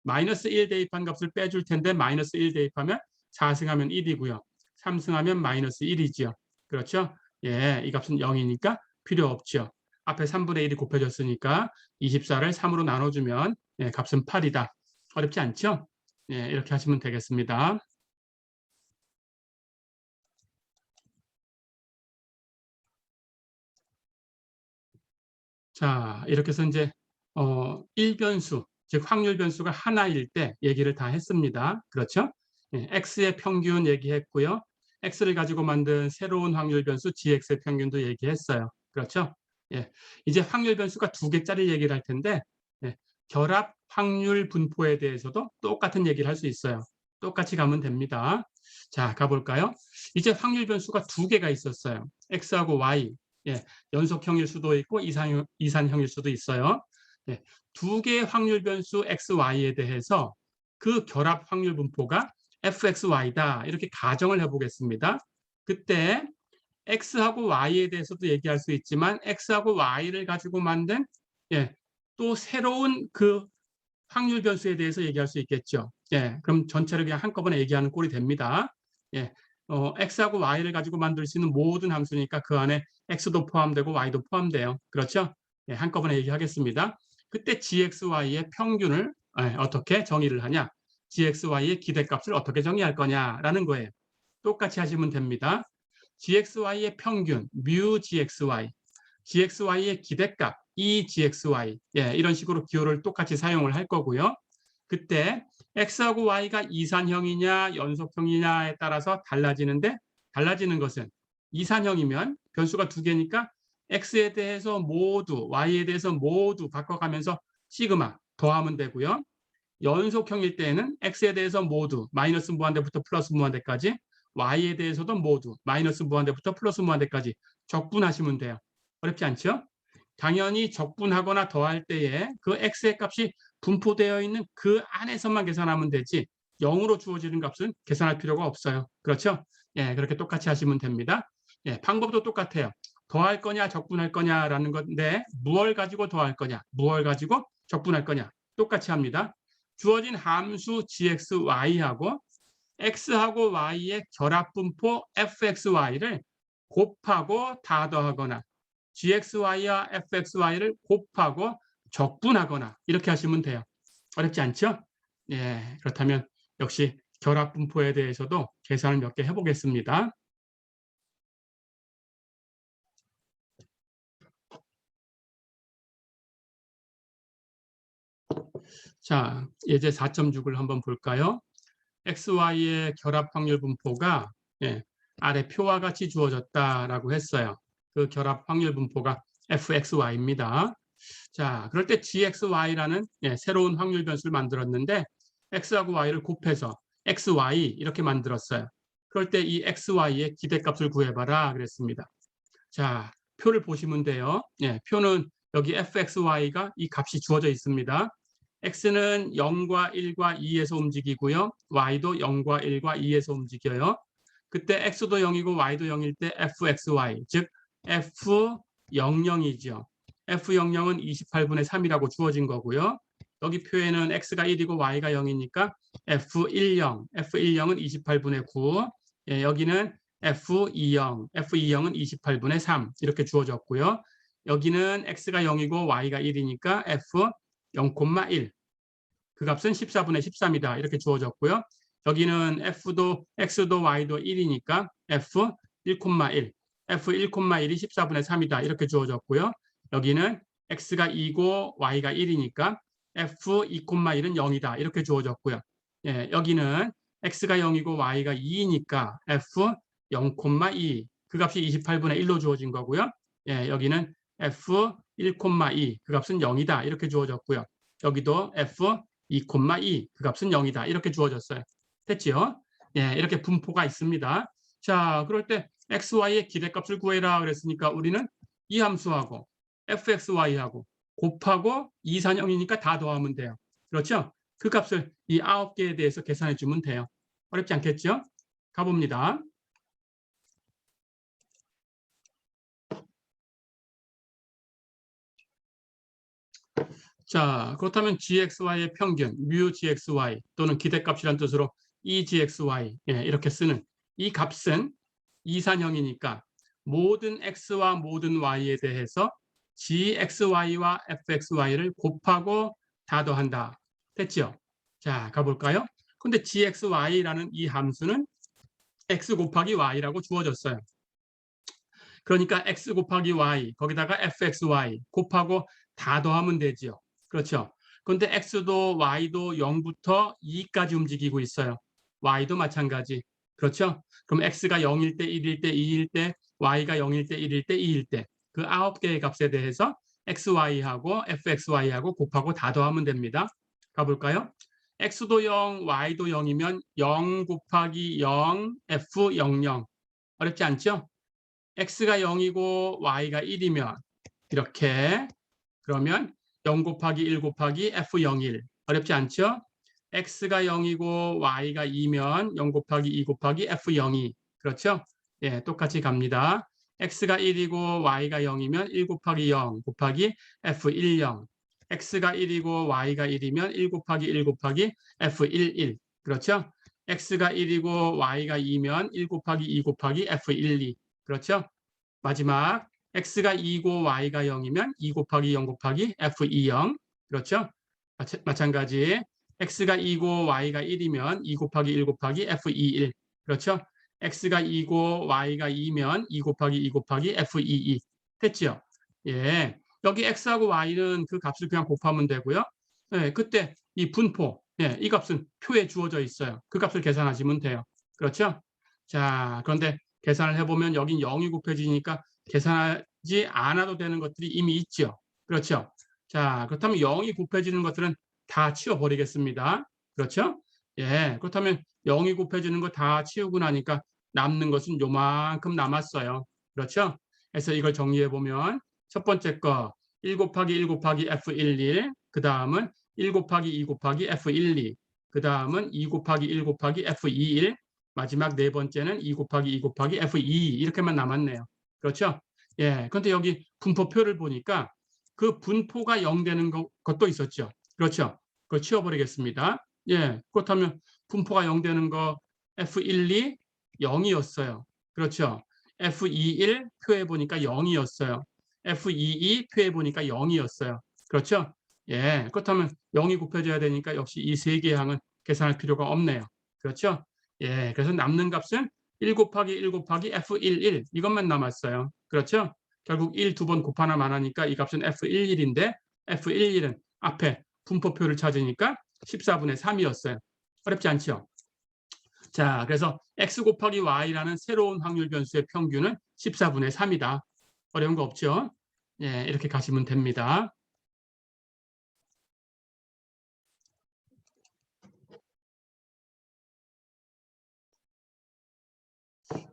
마이너스 1 대입한 값을 빼줄 텐데 마이너스 1 대입하면 4승하면 1이고요. 3승하면 마이너스 1이죠. 그렇죠? 이 값은 0이니까 필요 없죠. 앞에 3분의 1이 곱해졌으니까 24를 3으로 나눠주면 값은 8이다. 어렵지 않죠? 이렇게 하시면 되겠습니다. 자, 이렇게 해서 이제 1변수, 즉 확률 변수가 하나일 때 얘기를 다 했습니다. 그렇죠? x의 평균 얘기했고요. x를 가지고 만든 새로운 확률 변수 gx의 평균도 얘기했어요. 그렇죠? 이제 확률 변수가 2개짜리 얘기를 할 텐데 결합 확률 분포에 대해서도 똑같은 얘기를 할 수 있어요. 똑같이 가면 됩니다. 자, 가볼까요? 이제 확률 변수가 2개가 있었어요. x하고 y. 연속형일 수도 있고 이산형일 수도 있어요. 2개의 확률 변수 x, y에 대해서 그 결합 확률 분포가 fxy다. 이렇게 가정을 해보겠습니다. 그때 x하고 y에 대해서도 얘기할 수 있지만 x하고 y를 가지고 만든 또 새로운 그 확률 변수에 대해서 얘기할 수 있겠죠. 그럼 전체를 그냥 한꺼번에 얘기하는 꼴이 됩니다. x하고 y를 가지고 만들 수 있는 모든 함수니까 그 안에 x도 포함되고 y도 포함돼요. 그렇죠? 한꺼번에 얘기하겠습니다. 그때 gxy의 평균을 어떻게 정의를 하냐? gxy의 기대값을 어떻게 정의할 거냐라는 거예요. 똑같이 하시면 됩니다. gxy의 평균, mu gxy, gxy의 기대값, e gxy, 이런 식으로 기호를 똑같이 사용을 할 거고요. 그때 x하고 y가 이산형이냐 연속형이냐에 따라서 달라지는데, 달라지는 것은 이산형이면 변수가 2개니까 x에 대해서 모두, y에 대해서 모두 바꿔가면서 시그마 더하면 되고요. 연속형일 때는 x에 대해서 모두 마이너스 무한대부터 플러스 무한대까지, y에 대해서도 모두 마이너스 무한대부터 플러스 무한대까지 적분하시면 돼요. 어렵지 않죠? 당연히 적분하거나 더할 때에 그 x의 값이 분포되어 있는 그 안에서만 계산하면 되지 0으로 주어지는 값은 계산할 필요가 없어요. 그렇죠? 그렇게 똑같이 하시면 됩니다. 방법도 똑같아요. 더할 거냐 적분할 거냐라는 건데 무엇을 가지고 더할 거냐 무엇을 가지고 적분할 거냐 똑같이 합니다. 주어진 함수 gxy하고 x하고 y의 결합분포 fxy를 곱하고 다 더하거나 gxy와 fxy를 곱하고 적분하거나 이렇게 하시면 돼요. 어렵지 않죠? 그렇다면 역시 결합분포에 대해서도 계산을 몇 개 해보겠습니다. 자, 예제 4.6을 한번 볼까요? XY의 결합 확률 분포가 아래 표와 같이 주어졌다라고 했어요. 그 결합 확률 분포가 fxy입니다. 자, 그럴 때 gxy라는 새로운 확률 변수를 만들었는데 x하고 y를 곱해서 xy 이렇게 만들었어요. 그럴 때 이 xy의 기대값을 구해봐라 그랬습니다. 자, 표를 보시면 돼요. 표는 여기 fxy가 이 값이 주어져 있습니다. x는 0과 1과 2에서 움직이고요. y도 0과 1과 2에서 움직여요. 그때 x도 0이고 y도 0일 때 fxy, 즉 f00이죠. f00은 28분의 3이라고 주어진 거고요. 여기 표에는 x가 1이고 y가 0이니까 f10, f10은 28분의 9, 여기는 f20은 28분의 3 이렇게 주어졌고요. 여기는 x가 0이고 y가 1이니까 f0,1 그 값은 14분의 13이다 이렇게 주어졌고요. 여기는 x도 y도 1이니까 f1,1 f1,1이 14분의 3이다 이렇게 주어졌고요. 여기는 x가 2고 y가 1이니까 f2,1은 0이다 이렇게 주어졌고요. 여기는 x가 0이고 y가 2이니까 f0,2 그 값이 28분의 1로 주어진 거고요. 여기는 f1,2 그 값은 0이다 이렇게 주어졌고요. 여기도 f2,2 그 값은 0이다 이렇게 주어졌어요. 됐죠? 이렇게 분포가 있습니다. 자, 그럴 때 xy의 기대값을 구해라 그랬으니까 우리는 이 함수하고 fxy하고 곱하고 이산형이니까 다 더하면 돼요. 그렇죠? 그 값을 이 9개에 대해서 계산해 주면 돼요. 어렵지 않겠죠? 가봅니다. 자, 그렇다면 gxy의 평균, mu gxy 또는 기대값이란 뜻으로 e gxy 이렇게 쓰는 이 값은 이산형이니까 모든 x와 모든 y에 대해서 gxy와 fxy를 곱하고 다 더한다. 됐죠? 자, 가볼까요? 근데 gxy라는 이 함수는 x 곱하기 y라고 주어졌어요. 그러니까 x 곱하기 y 거기다가 fxy 곱하고 다 더하면 되죠. 그렇죠? 그런데 x도 y도 0부터 2까지 움직이고 있어요. y도 마찬가지. 그렇죠? 그럼 x가 0일 때, 1일 때, 2일 때, y가 0일 때, 1일 때, 2일 때 그 9개의 값에 대해서 xy하고 fxy하고 곱하고 다 더하면 됩니다. 가볼까요? x도 0, y도 0이면 0 곱하기 0, f 00. 어렵지 않죠? x가 0이고 y가 1이면 이렇게 그러면 0 곱하기 1 곱하기 f01 어렵지 않죠? x가 0이고 y가 2면 0 곱하기 2 곱하기 f02 그렇죠? 예, 똑같이 갑니다. x가 1이고 y가 0이면 1 곱하기 0 곱하기 f10 x가 1이고 y가 1이면 1 곱하기 1 곱하기 f11 그렇죠? x가 1이고 y가 2면 1 곱하기 2 곱하기 f12 그렇죠? 마지막 x가 2고 y가 0이면 2 곱하기 0 곱하기 f20 그렇죠? 마찬가지 x가 2고 y가 1이면 2 곱하기 1 곱하기 f21 그렇죠? x가 2고 y가 2면 2 곱하기 2 곱하기 f22 됐죠? 예, 여기 x하고 y는 그 값을 그냥 곱하면 되고요. 예, 그때 이 분포, 예, 이 값은 표에 주어져 있어요. 그 값을 계산하시면 돼요. 그렇죠? 자, 그런데 계산을 해보면 여긴 0이 곱해지니까 계산하지 않아도 되는 것들이 이미 있죠. 그렇죠? 자, 그렇다면 0이 곱해지는 것들은 다 치워버리겠습니다. 그렇죠? 예, 그렇다면 0이 곱해지는 거 다 치우고 나니까 남는 것은 요만큼 남았어요. 그렇죠? 그래서 이걸 정리해보면 첫 번째 거 1 곱하기 1 곱하기 F11, 그 다음은 1 곱하기 2 곱하기 F12, 그 다음은 2 곱하기 1 곱하기 F21, 마지막 네 번째는 2 곱하기 2 곱하기 F22 이렇게만 남았네요. 그렇죠? 예, 그런데 여기 분포표를 보니까 그 분포가 0 되는 것도 있었죠. 그렇죠? 그걸 치워버리겠습니다. 예, 그렇다면 분포가 0 되는 거 F12 0이었어요. 그렇죠? F21 표에 보니까 0이었어요. F22 표에 보니까 0이었어요. 그렇죠? 예, 그렇다면 0이 곱해져야 되니까 역시 이 세 개의 항은 계산할 필요가 없네요. 그렇죠? 예, 그래서 남는 값은 1 곱하기 1 곱하기 F11 이것만 남았어요. 그렇죠? 결국 1 두 번 곱하나만 하니까 이 값은 F11인데 F11은 앞에 분포표를 찾으니까 14분의 3이었어요. 어렵지 않죠? 자, 그래서 x 곱하기 y라는 새로운 확률 변수의 평균은 14분의 3이다. 어려운 거 없죠? 예, 이렇게 가시면 됩니다.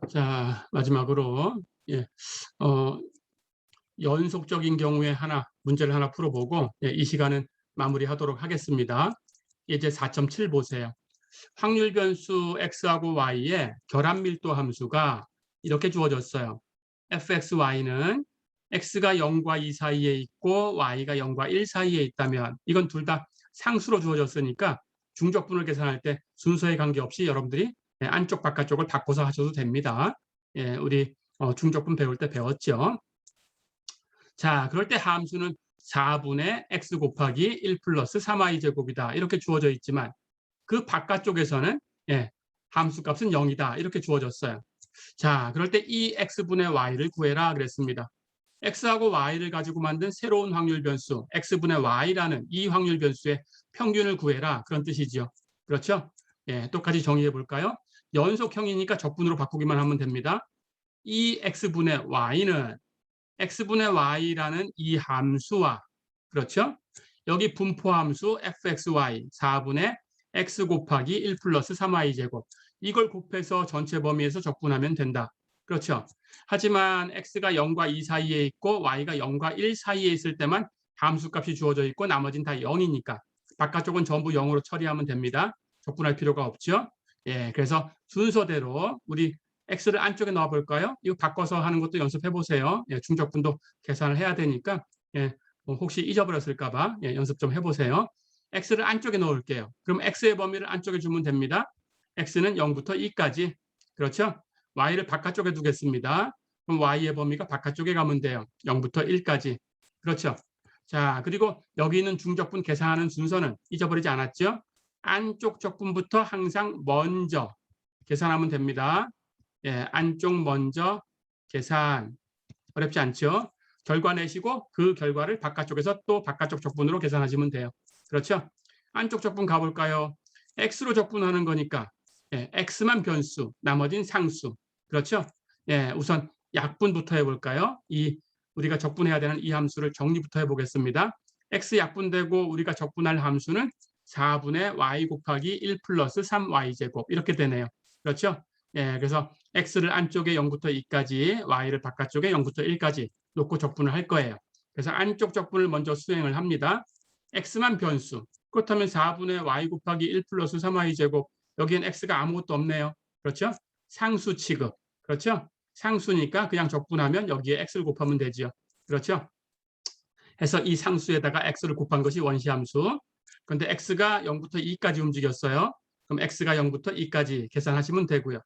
자, 마지막으로 예, 연속적인 경우에 문제를 하나 풀어보고 예, 이 시간은 마무리하도록 하겠습니다. 이제 4.7 보세요. 확률 변수 x하고 y의 결합 밀도 함수가 이렇게 주어졌어요. fxy는 x가 0과 2 사이에 있고 y가 0과 1 사이에 있다면 이건 둘 다 상수로 주어졌으니까 중적분을 계산할 때 순서에 관계없이 여러분들이 안쪽 바깥쪽을 바꿔서 하셔도 됩니다. 예, 우리 중적분 배울 때 배웠죠. 자, 그럴 때 함수는 4분의 x 곱하기 1 플러스 3y 제곱이다. 이렇게 주어져 있지만 그 바깥쪽에서는 예, 함수값은 0이다. 이렇게 주어졌어요. 자, 그럴 때 이 x분의 y를 구해라 그랬습니다. x하고 y를 가지고 만든 새로운 확률 변수 x분의 y라는 이 확률 변수의 평균을 구해라. 그런 뜻이죠. 그렇죠? 예, 똑같이 정의해 볼까요? 연속형이니까 적분으로 바꾸기만 하면 됩니다. 이 x분의 y는 x분의 y라는 이 함수와 그렇죠? 여기 분포함수 fxy 4분의 x 곱하기 1 플러스 3y 제곱 이걸 곱해서 전체 범위에서 적분하면 된다. 그렇죠? 하지만 x가 0과 2 사이에 있고 y가 0과 1 사이에 있을 때만 함수값이 주어져 있고 나머지는 다 0이니까 바깥쪽은 전부 0으로 처리하면 됩니다. 적분할 필요가 없죠. 예, 그래서 순서대로 우리 x를 안쪽에 넣어 볼까요? 이거 바꿔서 하는 것도 연습해 보세요. 예, 중적분도 계산을 해야 되니까 예, 혹시 잊어버렸을까 봐 예, 연습 좀 해보세요. x를 안쪽에 넣을게요. 그럼 x의 범위를 안쪽에 주면 됩니다. x는 0부터 2까지. 그렇죠? y를 바깥쪽에 두겠습니다. 그럼 y의 범위가 바깥쪽에 가면 돼요. 0부터 1까지. 그렇죠. 자, 그리고 여기 있는 중적분 계산하는 순서는 잊어버리지 않았죠? 안쪽 적분부터 항상 먼저 계산하면 됩니다. 예, 안쪽 먼저 계산. 어렵지 않죠? 결과 내시고 그 결과를 바깥쪽에서 또 바깥쪽 적분으로 계산하시면 돼요. 그렇죠? 안쪽 적분 가볼까요? x로 적분하는 거니까 예, x만 변수, 나머진 상수. 그렇죠? 예, 우선 약분부터 해볼까요? 우리가 적분해야 되는 이 함수를 정리부터 해보겠습니다. x 약분되고 우리가 적분할 함수는 4분의 y 곱하기 1 플러스 3y제곱 이렇게 되네요. 그렇죠? 예, 그래서 x를 안쪽에 0부터 2까지, y를 바깥쪽에 0부터 1까지 놓고 적분을 할 거예요. 그래서 안쪽 적분을 먼저 수행을 합니다. x만 변수. 그렇다면 4분의 y 곱하기 1 플러스 3y제곱. 여기엔 x가 아무것도 없네요. 그렇죠? 상수 취급. 그렇죠? 상수니까 그냥 적분하면 여기에 x를 곱하면 되죠. 그렇죠? 해서 이 상수에다가 x를 곱한 것이 원시함수. 그런데 x가 0부터 2까지 움직였어요. 그럼 x가 0부터 2까지 계산하시면 되고요.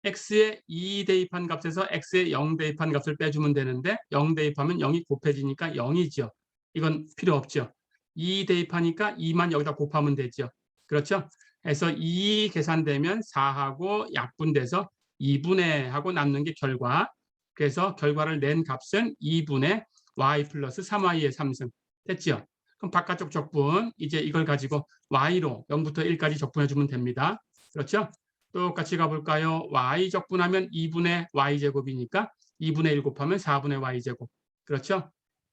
x에 2 대입한 값에서 x에 0 대입한 값을 빼주면 되는데 0 대입하면 0이 곱해지니까 0이죠. 이건 필요 없죠. 2 대입하니까 2만 여기다 곱하면 되죠. 그렇죠? 해서 2 계산되면 4하고 약분돼서 2분의 하고 남는 게 결과. 그래서 결과를 낸 값은 2분의 y 플러스 3y의 3승. 됐죠? 그럼 바깥쪽 적분, 이제 이걸 가지고 y로 0부터 1까지 적분해주면 됩니다. 그렇죠? 똑같이 가볼까요? y 적분하면 2분의 y제곱이니까 2분의 1 곱하면 4분의 y제곱. 그렇죠?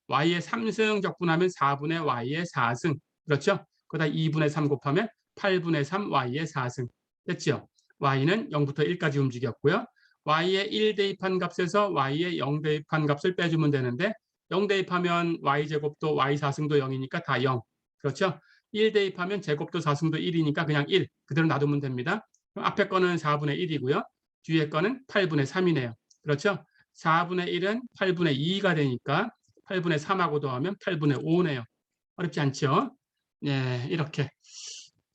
y의 3승 적분하면 4분의 y의 4승. 그렇죠? 그러다 2분의 3 곱하면 8분의 3 y의 4승. 됐죠? y는 0부터 1까지 움직였고요. y의 1 대입한 값에서 y의 0 대입한 값을 빼주면 되는데 0 대입하면 y제곱도 y4승도 0이니까 다 0. 그렇죠? 1 대입하면 제곱도 4승도 1이니까 그냥 1 그대로 놔두면 됩니다. 그럼 앞에 거는 4분의 1이고요. 뒤에 거는 8분의 3이네요. 그렇죠? 4분의 1은 8분의 2가 되니까 8분의 3하고 더하면 8분의 5네요. 어렵지 않죠? 예, 이렇게.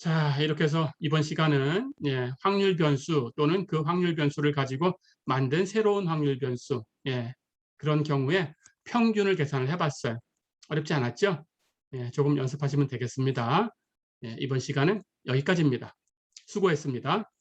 자, 이렇게 해서 이번 시간은 예, 확률 변수 또는 그 확률 변수를 가지고 만든 새로운 확률 변수, 예, 그런 경우에 평균을 계산을 해봤어요. 어렵지 않았죠? 예, 조금 연습하시면 되겠습니다. 예, 이번 시간은 여기까지입니다. 수고했습니다.